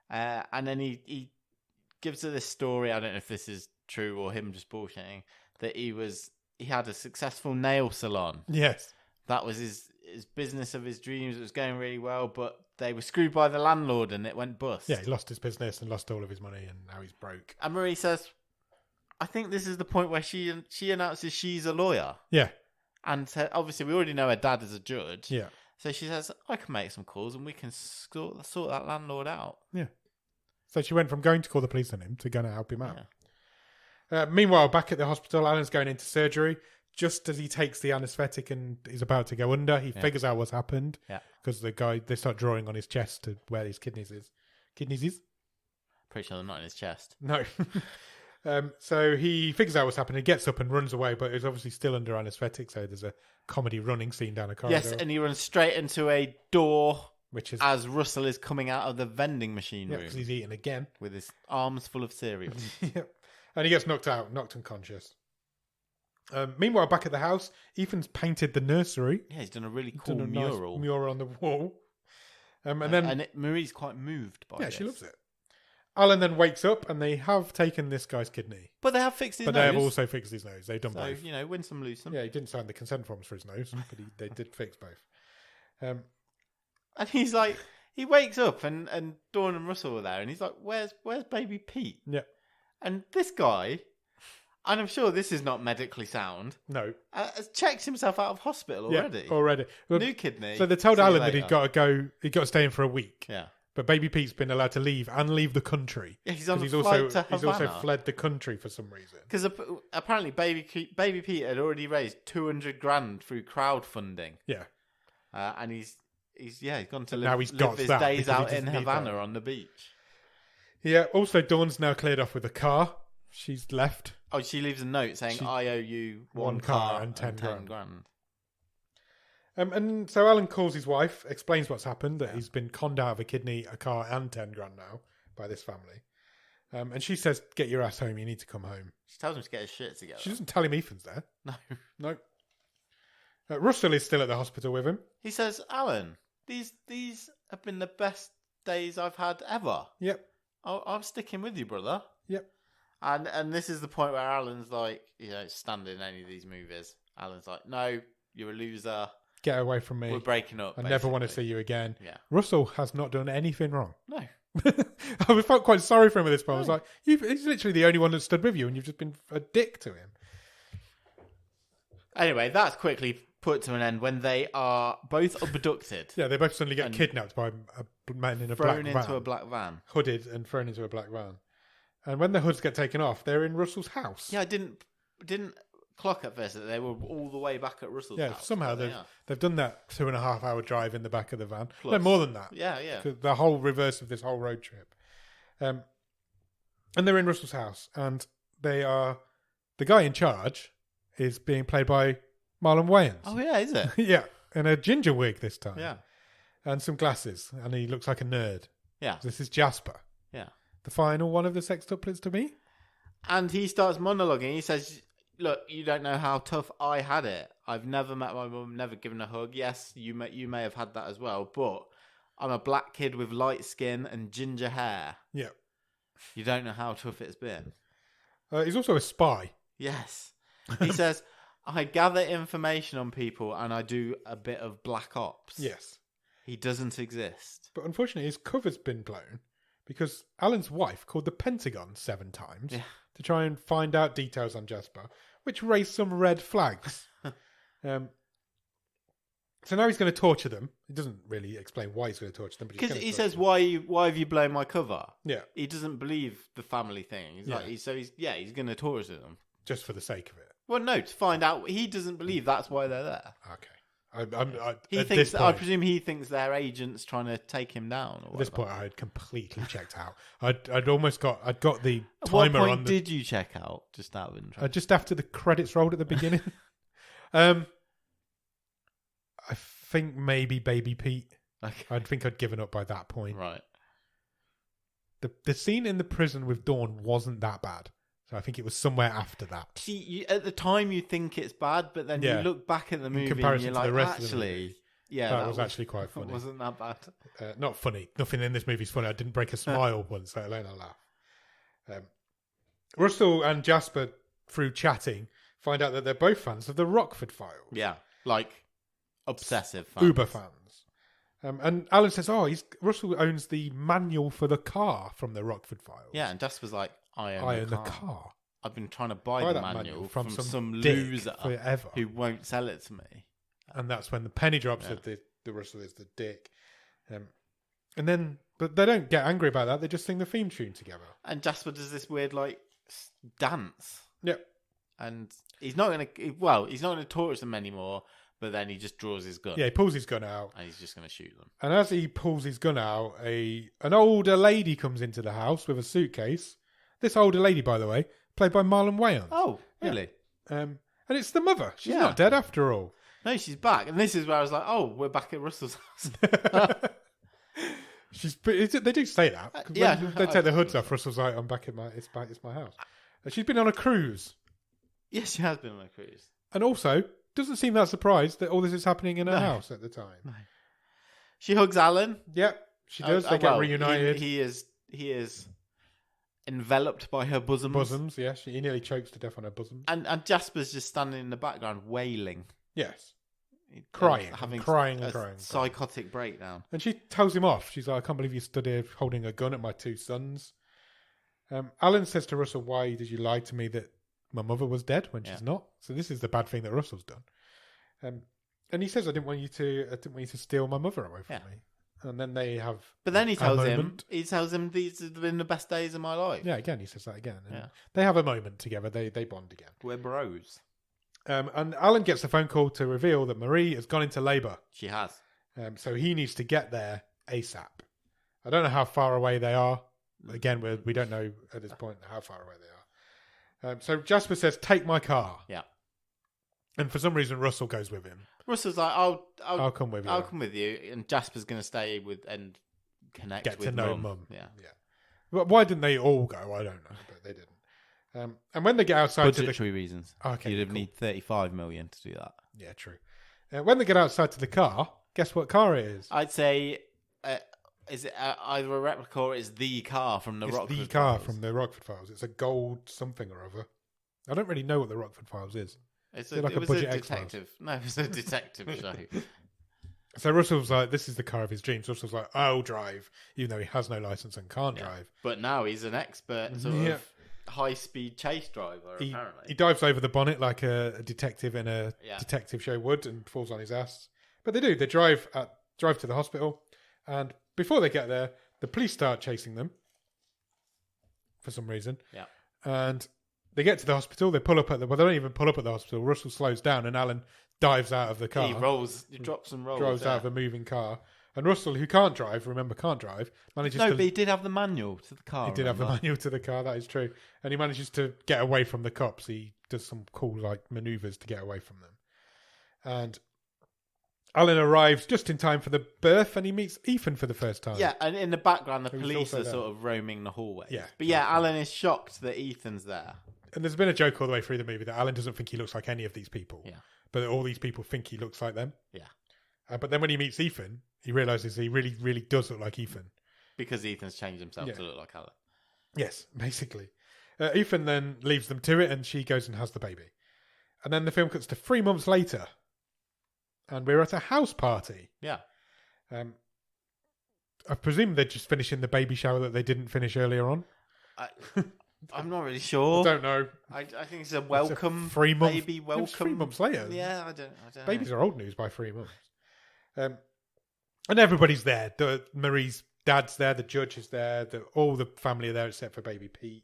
And then he gives her this story. I don't know if this is true or him just bullshitting. That he had a successful nail salon. Yes. That was his business of his dreams. It was going really well, but they were screwed by the landlord and it went bust. Yeah, he lost his business and lost all of his money, and now he's broke. And Marie says, I think this is the point where she announces she's a lawyer. Yeah, And obviously we already know her dad is a judge. yeah, So she says, I can make some calls and we can sort that landlord out. yeah. So she went from going to call the police on him to going to help him out. Yeah. Meanwhile, back at the hospital, Alan's going into surgery. Just as he takes the anaesthetic and is about to go under, he figures out what's happened. Yeah. Because they start drawing on his chest to where his kidneys is. Kidneys is? Pretty sure they're not in his chest. No. So he figures out what's happened. He gets up and runs away, but he's obviously still under anaesthetic. So there's a comedy running scene down a corridor. Yes, and he runs straight into a door which is as Russell is coming out of the vending machine room because he's eating again. with his arms full of cereal. Yep. And he gets knocked unconscious. Meanwhile, back at the house, Ethan's painted the nursery. Yeah, he's done a really cool Done a nice mural. mural on the wall. And Marie's quite moved by yeah, this. she loves it. Alan then wakes up and they have taken this guy's kidney. But they have fixed his But nose. they have also fixed his nose. They've done So, both. win some, lose some. Yeah, he didn't sign the consent forms for his nose, but they did fix both. And he's like, he wakes up and Dawn and Russell are there and he's like, where's baby Pete? Yeah. And this guy, and I'm sure this is not medically sound, No. has checked himself out of hospital already. Yeah, already. Well, New kidney. so they told See you Alan that later. he'd got to stay in for a week. Yeah. But baby Pete's been allowed to leave the country. Yeah, he's on a 'Cause flight to he's also Havana. fled the country for some reason. Because apparently baby Pete had already raised 200 grand through crowdfunding. Yeah. And he's gone to Now live he's got his that days because he out in doesn't need Havana that. on the beach. Yeah. Also, Dawn's now cleared off with a car. She's left. Oh, she leaves a note saying, I owe you one car and 10 grand. And so Alan calls his wife, explains what's happened, that he's been conned out of a kidney, a car, and 10 grand now by this family. And she says, "Get your ass home. You need to come home." She tells him to get his shit together. She doesn't tell him Ethan's there. No. No. Russell is still at the hospital with him. He says, Alan, these have been the best days I've had ever. Yep. I'm sticking with you, brother. Yep. And this is the point where Alan's like, standing in any of these movies. Alan's like, no, you're a loser. Get away from me. We're breaking up. I never want to see you again. Yeah. Russell has not done anything wrong. No. I felt quite sorry for him at this point. I was like, he's literally the only one that stood with you, and you've just been a dick to him. Anyway, that's quickly put to an end when they are both abducted. Yeah, they both suddenly get kidnapped by a man in a black van. Thrown into a black van. Hooded and thrown into a black van. And when the hoods get taken off, they're in Russell's house. Yeah, I didn't clock at first that they were all the way back at Russell's house. Yeah, somehow they've done that 2.5 hour drive in the back of the van. Plus. No, more than that. Yeah, yeah. The whole reverse of this whole road trip. And they're in Russell's house, and the guy in charge is being played by Marlon Wayans. Oh yeah, is it? Yeah, in a ginger wig this time. Yeah. And some glasses, and he looks like a nerd. Yeah. This is Jasper. Yeah. The final one of the Sextuplets to me. And he starts monologuing. He says, "Look, you don't know how tough I had it. I've never met my mum, never given a hug. Yes, you may have had that as well, but I'm a black kid with light skin and ginger hair. Yeah. You don't know how tough it's been." He's also a spy. Yes. He says, "I gather information on people and I do a bit of black ops." Yes. He doesn't exist. But unfortunately, his cover's been blown because Alan's wife called the Pentagon 7 times to try and find out details on Jasper, which raised some red flags. So now he's going to torture them. He doesn't really explain why he's going to torture them. Because he says, why have you blown my cover? Yeah. He doesn't believe the family thing. He's like, he's going to torture them. Just for the sake of it. Well, no, to find out. He doesn't believe that's why they're there. Okay. I presume he thinks they're agents trying to take him down. Or at this whatever. point, I had completely checked out. I'd got the At what timer point on. Did you check out? Just out of interest. Just after the credits rolled at the beginning. I think maybe Baby Pete. Okay. I think I'd given up by that point. Right. The scene in the prison with Dawn wasn't that bad. So I think it was somewhere after that. See, at the time you think it's bad, but then you look back at the movie and you're like, actually, that was actually quite funny. It wasn't that bad. Not funny. Nothing in this movie's funny. I didn't break a smile once, let alone a laugh. Russell and Jasper, through chatting, find out that they're both fans of the Rockford Files. Yeah, like obsessive fans. Uber fans. And Alan says, Russell owns the manual for the car from the Rockford Files. Yeah, and Jasper's like, I own the car. I've been trying to buy the manual from some loser forever who won't sell it to me. And that's when the penny drops that the Russell is the dick. But they don't get angry about that. They just sing the theme tune together. And Jasper does this weird dance. Yep. And he's not going to torture them anymore. But then he just draws his gun. Yeah, he pulls his gun out. And he's just going to shoot them. And as he pulls his gun out, an older lady comes into the house with a suitcase. This older lady, by the way, played by Marlon Wayans. Oh, really? Yeah. And it's the mother. She's not dead after all. No, she's back. And this is where I was like, we're back at Russell's house. They do say that. When they take the hoods off, Russell's like, I'm back at it's my house. She's been on a cruise. Yes, she has been on a cruise. And also, doesn't seem that surprised that all this is happening in her house at the time. No. She hugs Alan. Yep, she does. They get reunited. He is enveloped by her bosoms. Bosoms, yes. He nearly chokes to death on her bosoms. And Jasper's just standing in the background wailing. Yes. Crying. Crying. Psychotic breakdown. And she tells him off. She's like, I can't believe you stood here holding a gun at my 2 sons. Alan says to Russell, why did you lie to me that my mother was dead when she's not? So this is the bad thing that Russell's done. And he says, I didn't want you to steal my mother away from me. And then they have. But then he tells him, these have been the best days of my life. Yeah, again, he says that again. And they have a moment together. They bond again. We're bros. And Alan gets a phone call to reveal that Marie has gone into labour. She has. So he needs to get there ASAP. I don't know how far away they are. Again, we don't know at this point how far away they are. So Jasper says, take my car. Yeah. And for some reason, Russell goes with him. Russell's like, I'll come with you. I'll come with you. And Jasper's going to stay with and connect Get with to know Mum. Mum. Yeah. But why didn't they all go? I don't know, but they didn't. And when they get outside budgetary reasons. Okay, you'd need 35 million to do that. Yeah, true. When they get outside to the car, guess what car it is? I'd say, is it either a replica or it's the car from the Rockford Files? It's the car from the Rockford Files. It's a gold something or other. I don't really know what the Rockford Files is. It was a a Budget detective. No, it was a detective show. So Russell's like, this is the car of his dreams. Russell's like, I'll drive, even though he has no license and can't drive. But now he's an expert sort of high-speed chase driver, apparently. He dives over the bonnet like a detective in a detective show would and falls on his ass. But they do. They drive to the hospital. And before they get there, the police start chasing them for some reason. Yeah. And they get to the hospital. They pull up at the... Well, they don't even pull up at the hospital. Russell slows down and Alan dives out of the car. He drops and rolls. Drives out of a moving car. And Russell, who can't drive, manages to... No, but he did have the manual to the car. He did have the manual to the car, that is true. And he manages to get away from the cops. He does some cool, manoeuvres to get away from them. And Alan arrives just in time for the birth, and he meets Ethan for the first time. Yeah, and in the background, the police are sort of roaming the hallway. Yeah. But yeah, Alan is shocked that Ethan's there. And there's been a joke all the way through the movie that Alan doesn't think he looks like any of these people. Yeah. But all these people think he looks like them. Yeah. But then when he meets Ethan, he realises he really, really does look like Ethan. Because Ethan's changed himself to look like Alan. Yes, basically. Ethan then leaves them to it, and she goes and has the baby. And then the film cuts to 3 months later. And we're at a house party. Yeah. I presume they're just finishing the baby shower that they didn't finish earlier on. I'm not really sure. I don't know. I think it's a welcome it's a 3 month, baby. Welcome. It was 3 months later. Yeah, I don't Babies know. are old news by 3 months. And everybody's there. Marie's dad's there. The judge is there. All the family are there except for baby Pete.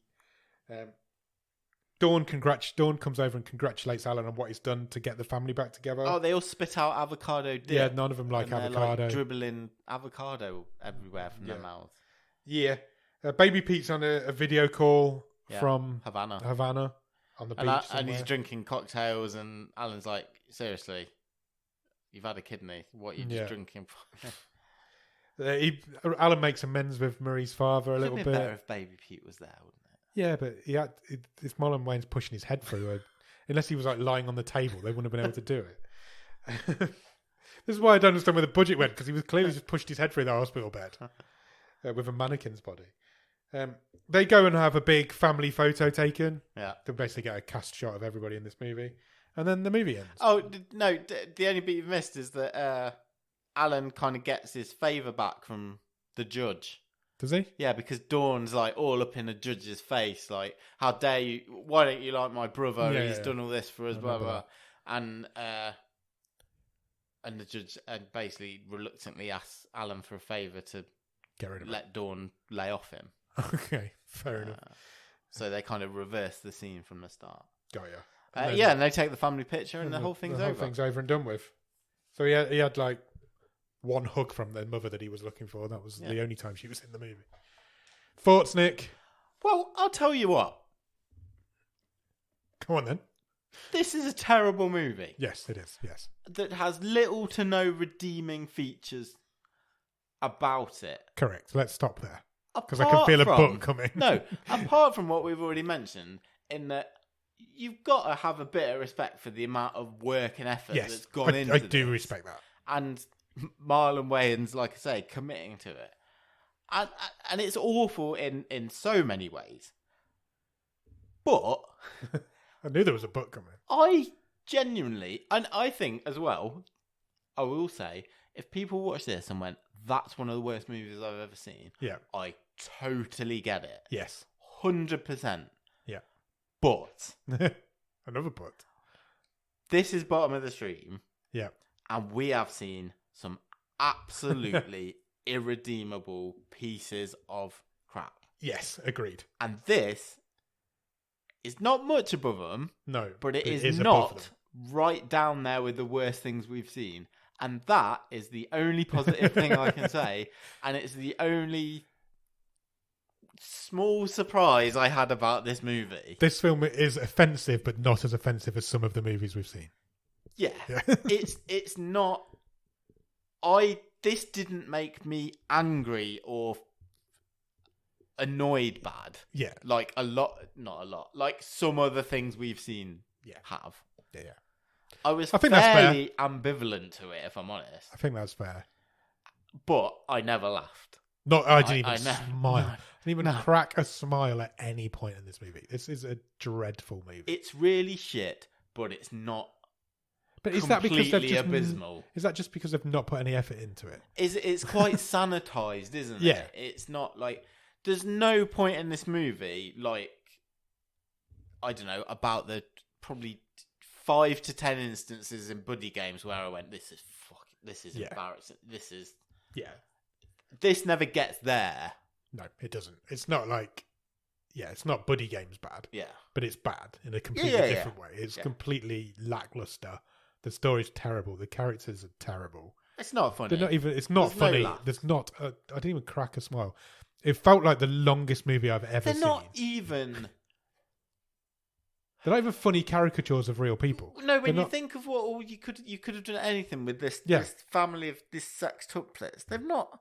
Dawn comes over and congratulates Alan on what he's done to get the family back together. Oh, they all spit out avocado dip. Yeah, none of them like avocado. Dribbling avocado everywhere from their mouths. Yeah. Baby Pete's on a video call from Havana on the beach. And he's drinking cocktails, and Alan's like, seriously, you've had a kidney. What are you just drinking for? Alan makes amends with Marie's father a little bit. It'd be better if Baby Pete was there, wouldn't it? Yeah, but if Marlon Wayne's pushing his head through, unless he was lying on the table, they wouldn't have been able to do it. This is why I don't understand where the budget went, because he was clearly just pushed his head through the hospital bed with a mannequin's body. They go and have a big family photo taken. Yeah. To basically get a cast shot of everybody in this movie. And then the movie ends. Oh, no, the only bit you've missed is that Alan kind of gets his favour back from the judge. Does he? Yeah, because Dawn's all up in the judge's face, how dare you, why don't you like my brother? He's done all this for us, blah, blah, blah. And the judge basically reluctantly asks Alan for a favour to get rid of let Dawn lay off him. Okay, fair enough. So they kind of reverse the scene from the start. Got ya. And they take the family picture, and the whole thing's over. The whole thing's over and done with. So he had one hug from their mother that he was looking for. That was the only time she was in the movie. Thoughts, Nick? Well, I'll tell you what. Come on then. This is a terrible movie. Yes, it is. Yes. That has little to no redeeming features about it. Correct. Let's stop there. Because I can feel a book coming. No, apart from what we've already mentioned, in that you've got to have a bit of respect for the amount of work and effort that's gone into this. I do respect that. And Marlon Wayans, like I say, committing to it. And it's awful in so many ways. But I knew there was a book coming. I genuinely, and I think as well, I will say, if people watch this and went, that's one of the worst movies I've ever seen. Yeah. I totally get it. Yes. 100%. Yeah. But. Another but. This is bottom of the stream. Yeah. And we have seen some absolutely irredeemable pieces of crap. Yes, agreed. And this is not much above them. No. But it is not right down there with the worst things we've seen. And that is the only positive thing I can say. And it's the only small surprise I had about this movie. This film is offensive, but not as offensive as some of the movies we've seen. Yeah. It's not... This didn't make me angry or annoyed bad. Yeah. Like a lot... Not a lot. Like some other things we've seen have. Yeah. I was fairly ambivalent to it, if I'm honest. I think that's fair. But I never laughed. I didn't even smile. I didn't even crack a smile at any point in this movie. This is a dreadful movie. It's really shit, but it's not But is that because they've completely just abysmal. Is that just because they've not put any effort into it? It's quite sanitized, isn't Yeah. it? It's not like there's no point in this movie like I don't know about the probably 5 to 10 instances in buddy games where I went, this is embarrassing. This never gets there. No, it doesn't. It's not like, it's not buddy games bad. Yeah. But it's bad in a completely different way. It's completely lackluster. The story's terrible. The characters are terrible. It's not funny. It's not There's funny. no There's not. I didn't even crack a smile. It felt like the longest movie I've ever They're seen. not even. They're not even funny caricatures of real people. No, when you think of what you could have done anything with this family of this sextuplets. They've not.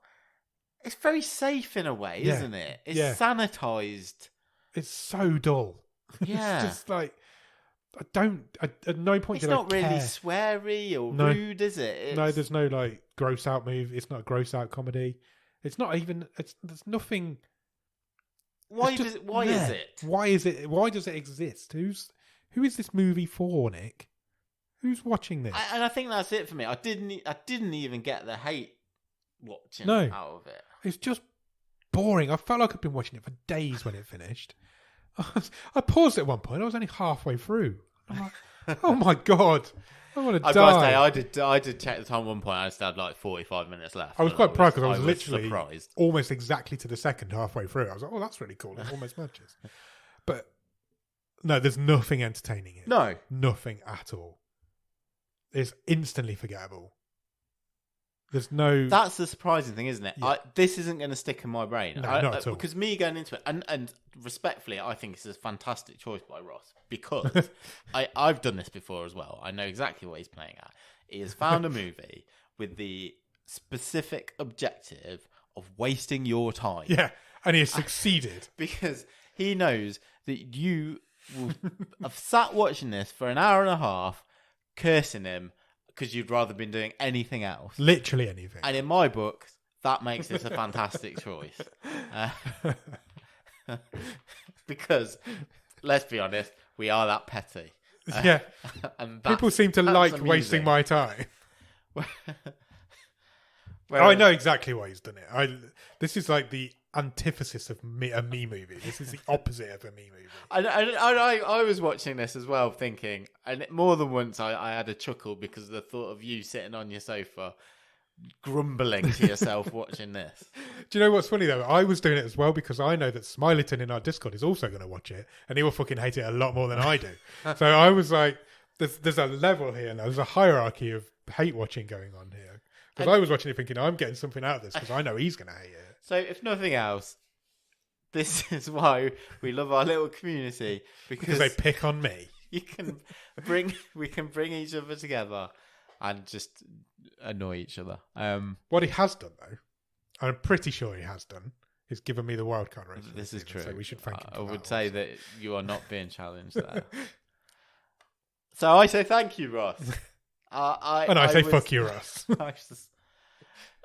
It's very safe in a way, isn't it? It's sanitized. It's so dull. Yeah, it's just like at no point it's did I not really sweary or rude, is it? No, there's no like gross out movie. It's not a gross out comedy. It's not even. There's nothing. Why is it? Why is it? Why does it exist? Who is this movie for, Nick? Who's watching this? And I think that's it for me. I didn't even get the hate watching out of it. It's just boring. I felt like I've been watching it for days when it finished. I paused at one point. I was only halfway through. I'm like, oh my god, I want to die. I've got to say, I did check the time at one point. I still had like 45 minutes left. I was quite proud because I was literally surprised. Almost exactly to the second halfway through. I was like, oh, that's really cool. It almost matches. But no, there's nothing entertaining in it. No. Nothing at all. It's instantly forgettable. There's no... That's the surprising thing, isn't it? Yeah. This isn't going to stick in my brain. No, not at all. Because me going into it, and respectfully, I think it's a fantastic choice by Ross. Because I've done this before as well. I know exactly what he's playing at. He has found a movie with the specific objective of wasting your time. Yeah, and he has succeeded. Because he knows that you will have sat watching this for an hour and a half, cursing him, because you'd rather been doing anything else. Literally anything. And in my book, that makes this a fantastic choice. Because, let's be honest, we are that petty. Yeah. And people seem to like amusing. wasting my time. I know exactly why he's done it. This is like the antithesis of a me movie. This is the opposite of a me movie. I was watching this as well, thinking, and more than once I had a chuckle because of the thought of you sitting on your sofa, grumbling to yourself watching this. Do you know what's funny though? I was doing it as well because I know that Smileyton in our Discord is also going to watch it, and he will fucking hate it a lot more than I do. So I was like, there's a level here now. There's a hierarchy of hate watching going on here. Because I was watching it thinking, I'm getting something out of this because I know he's going to hate it. So, if nothing else, this is why we love our little community, because they pick on me. We can bring each other together and just annoy each other. What he has done, though, I'm pretty sure he has done, is given me the wildcard race. This is true. So we should thank him. I would say that you are not being challenged there. So I say thank you, Ross. I say fuck you, Ross.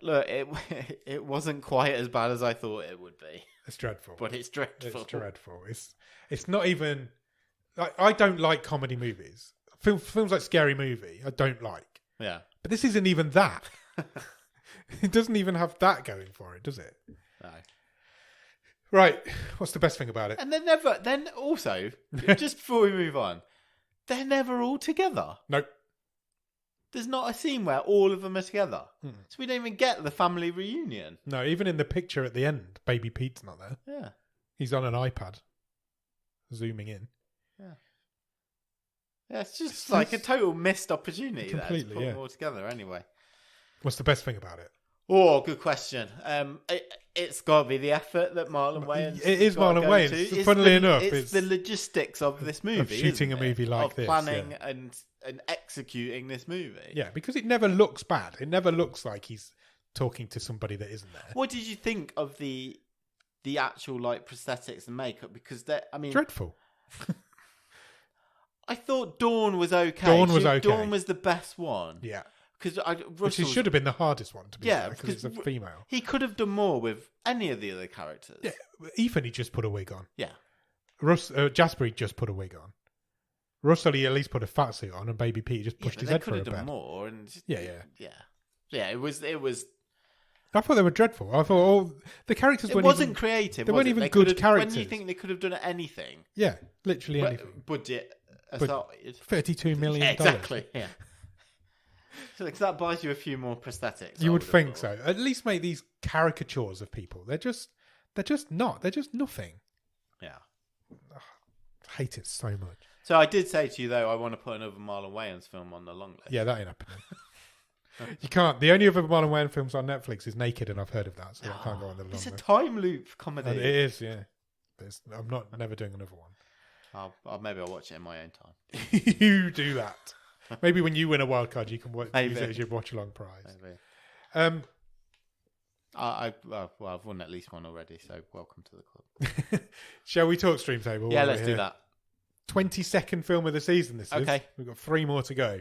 Look, it wasn't quite as bad as I thought it would be. It's dreadful. But it's dreadful. It's dreadful. It's not even... I don't like comedy movies. Films like Scary Movie, I don't like. Yeah. But this isn't even that. It doesn't even have that going for it, does it? No. Right. What's the best thing about it? And then also, just before we move on, they're never all together. Nope. There's not a scene where all of them are together. So we don't even get the family reunion. No, even in the picture at the end, Baby Pete's not there. Yeah. He's on an iPad, zooming in. Yeah. Yeah, it's just like a total missed opportunity there to put Completely, them all together anyway. What's the best thing about it? Oh, good question. It's got to be the effort that Marlon Wayans. It is Marlon Wayans. Funnily enough, it's the logistics of this movie, of shooting a movie like this, planning and executing this movie. Yeah, because it never looks bad. It never looks like he's talking to somebody that isn't there. What did you think of the actual like prosthetics and makeup? Because dreadful. I thought Dawn was okay. Dawn was the best one. Yeah. Which should have been the hardest one to be fair, because it's a female. He could have done more with any of the other characters. Yeah, Ethan, he just put a wig on. Yeah. Jasper, he just put a wig on. Russell, he at least put a fat suit on, and Baby Pete just pushed his head could through a have done bed. more. And Yeah. It was. I thought they were dreadful. I thought all the characters wasn't creative. They weren't even They good characters. When you think they could have done anything, Yeah, literally anything. Budget aside, $32 million. Yeah, exactly. Yeah. So that buys you a few more prosthetics. You would think so. At least make these caricatures of people. They're just not. They're just nothing. Yeah. I hate it so much. So I did say to you though, I want to put another Marlon Wayans film on the long list. Yeah, that ain't happening. You can't. The only other Marlon Wayans films on Netflix is Naked, and I've heard of that, so I can't go on the long It's a list. time loop comedy. And it is, yeah. I'm never doing another one. Maybe I'll watch it in my own time. You do that. Maybe when you win a wild card, you can use Maybe. it as your watch along prize. Maybe. I've won at least one already, so welcome to the club. Shall we talk Stream Table? Yeah, let's do that. 22nd film of the season, this is. Okay. We've got 3 more to go.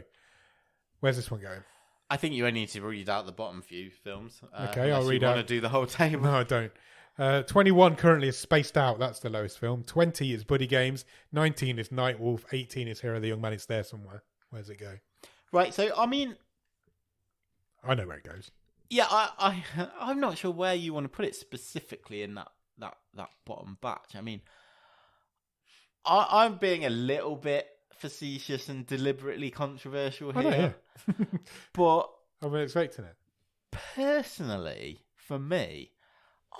Where's this one going? I think you only need to read out the bottom few films. Okay, I'll read out. You want to do the whole table? No, I don't. 21 currently is Spaced Out. That's the lowest film. 20 is Buddy Games. 19 is Night Wolf. 18 is Hero the Young Man. It's there somewhere. Where's it go? Right, so, I mean... I know where it goes. Yeah, I'm not sure where you want to put it specifically in that bottom batch. I mean, I'm being a little bit facetious and deliberately controversial here. I know, yeah. But I've been expecting it. Personally, for me,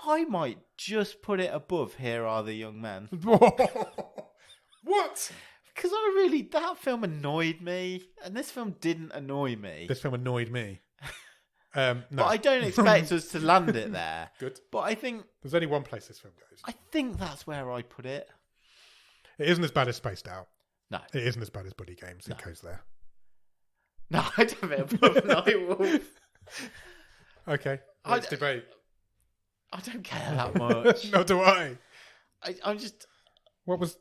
I might just put it above Here Are the Young Men. What? Because that film annoyed me, and this film didn't annoy me. This film annoyed me. No. But I don't expect us to land it there. Good. But I think... There's only one place this film goes. I think that's where I put it. It isn't as bad as Spaced Out. No. It isn't as bad as Buddy Games. It goes there. No, I'd have it above Night Wolf. Okay. Let's debate. I don't care that much. Nor do I. I'm just... What was...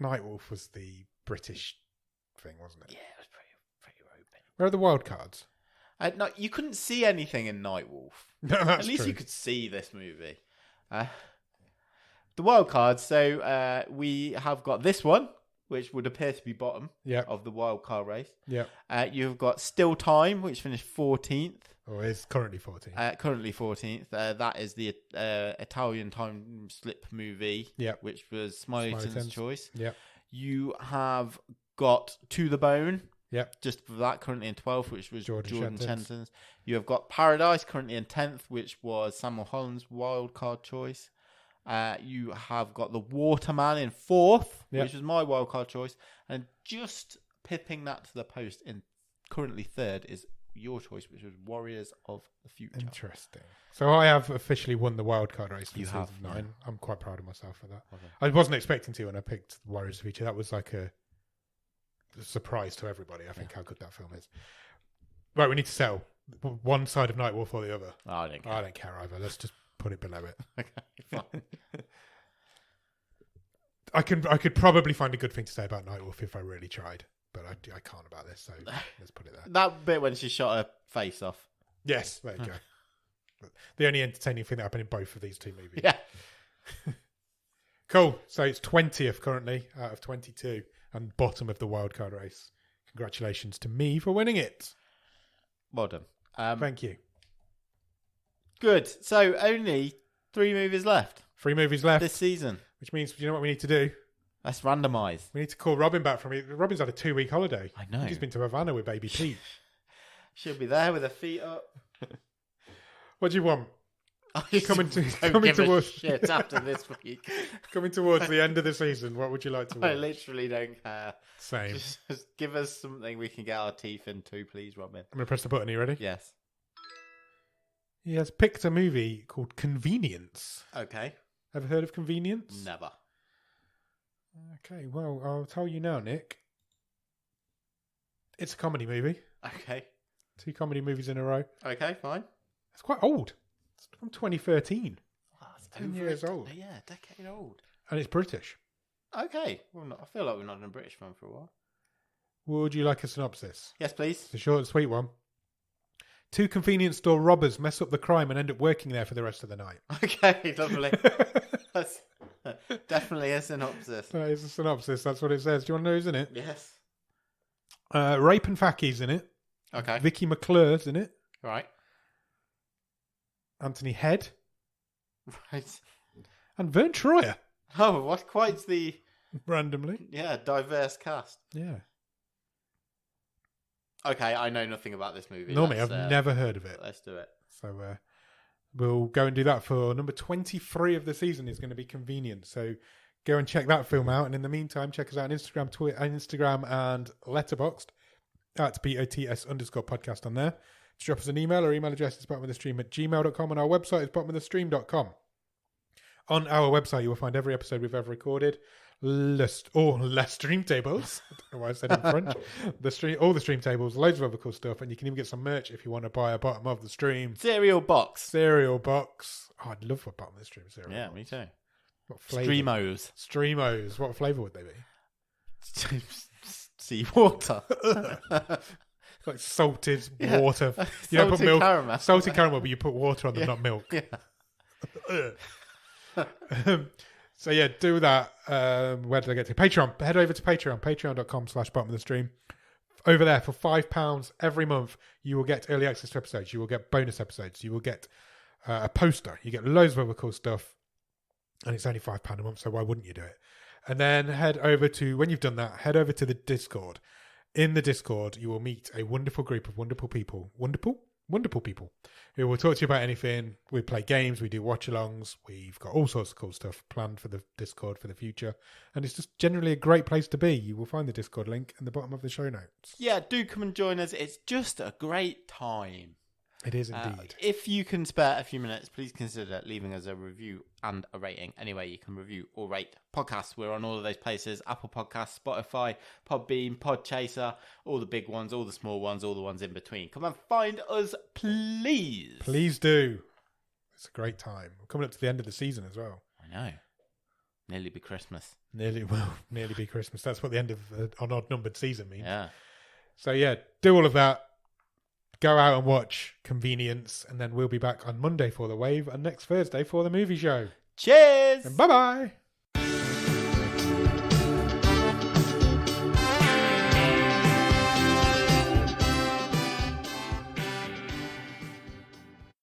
Night Wolf was the British thing, wasn't it? Yeah, it was pretty ropey. Where are the wild cards? No, you couldn't see anything in Night Wolf. No, that's At least true. you could see this movie. The wild cards. So we have got this one, which would appear to be bottom of the wild card race. Yeah. You've got Still Time, which finished 14th. Oh, it's currently 14th. Currently 14th. That is the Italian time slip movie, which was Smileyton's choice. Yeah. You have got To the Bone. Yep. Just for that, currently in 12th, which was Jordan Shenton's. Shenton's. You have got Paradise, currently in 10th, which was Samuel Holland's wild card choice. You have got The Waterman in 4th, which was my wild card choice. And just pipping that to the post in currently 3rd is your choice, which was Warriors of the Future. Interesting. So I have officially won the wild card race for You season have, 9. yeah. I'm quite proud of myself for that. Okay. I wasn't expecting to when I picked Warriors of the Future. That was like a surprise to everybody, I think, how good that film is. Right, we need to sell one side of Night Wolf or the other. Oh, I don't care. I don't care either. Let's just put it below it. Okay, fine. I could probably find a good thing to say about Night Wolf if I really tried, but I can't about this, so let's put it there. That bit when she shot her face off. Yes, there you go. The only entertaining thing that happened in both of these two movies. Yeah. Cool. So it's 20th currently out of 22 and bottom of the wildcard race. Congratulations to me for winning it. Well done. Thank you. Good. So only 3 movies left 3 movies left, this season. which means, you know what we need to do? Let's randomise. We need to call Robin back from it. Robin's had a 2-week holiday. I know. He's been to Havana with baby Pete. She'll be there with her feet up. What do you want? Coming Don't give a towards shit after this week. coming towards the end of the season. What would you like to I watch? literally don't care. Same. Just give us something we can get our teeth into, please, Robin. I'm going to press the button. Are you ready? Yes. He has picked a movie called Convenience. Okay. Ever heard of Convenience? Never. Okay, well, I'll tell you now, Nick. It's a comedy movie. Okay. 2 comedy movies in a row. Okay, fine. It's quite old. It's from 2013. Wow, it's 10 years old. Yeah, a decade old. And it's British. Okay. Well, I feel like we've not done a British film for a while. Would you like a synopsis? Yes, please. It's a short and sweet one. 2 convenience store robbers mess up the crime and end up working there for the rest of the night. Okay, lovely. That's Definitely a synopsis. That is a synopsis. That's what it says. Do you want to know who's in it? Yes. Rape and Facky's in it. Okay. Vicky McClure's in it. Right. Anthony Head. Right. And Vern Troyer. Oh, what quite the Randomly. diverse cast. Yeah. Okay, I know nothing about this movie. Normally, I've never heard of it. Let's do it. So we'll go and do that for number 23 of the season is going to be Convenient. So go and check that film out. And in the meantime, check us out on Instagram and Letterboxd at BOTS_podcast on there. Just drop us an email. Our email address is bottomofthestream@gmail.com and our website is bottomofthestream.com. On our website, you will find every episode we've ever recorded. Less stream tables. I don't know why I said it in French. All the stream tables, loads of other cool stuff, and you can even get some merch if you want to buy a Bottom of the Stream cereal box. Oh, I'd love a Bottom of the Stream cereal. Yeah, box. me too. What flavour? Streamos. What flavour would they be? Seawater. Like salted water. You don't put milk. Caramel. Salted caramel, but you put water on them, not milk. Yeah. So yeah, do that. Where did I get to? Patreon. Head over to Patreon. Patreon.com/bottom of the stream. Over there for £5 every month, you will get early access to episodes. You will get bonus episodes. You will get a poster. You get loads of other cool stuff. And it's only £5 a month, so why wouldn't you do it? And then when you've done that, head over to the Discord. In the Discord, you will meet a wonderful group of wonderful people. Wonderful people who will talk to you about anything. We play games, we do watch-alongs, we've got all sorts of cool stuff planned for the Discord for the future, and it's just generally a great place to be. You will find the Discord link in the bottom of the show notes. Yeah, do come and join us. It's just a great time. It is indeed. If you can spare a few minutes, please consider leaving us a review and a rating. Anyway, you can review or rate podcasts. We're on all of those places: Apple Podcasts, Spotify, Podbean, Podchaser, all the big ones, all the small ones, all the ones in between. Come and find us, please. Please do. It's a great time. We're coming up to the end of the season as well. I know. Nearly be Christmas. Nearly be Christmas. That's what the end of an odd-numbered season means. Yeah. So yeah, do all of that. Go out and watch Convenience, and then we'll be back on Monday for The Wave and next Thursday for the movie show. Cheers! And bye-bye!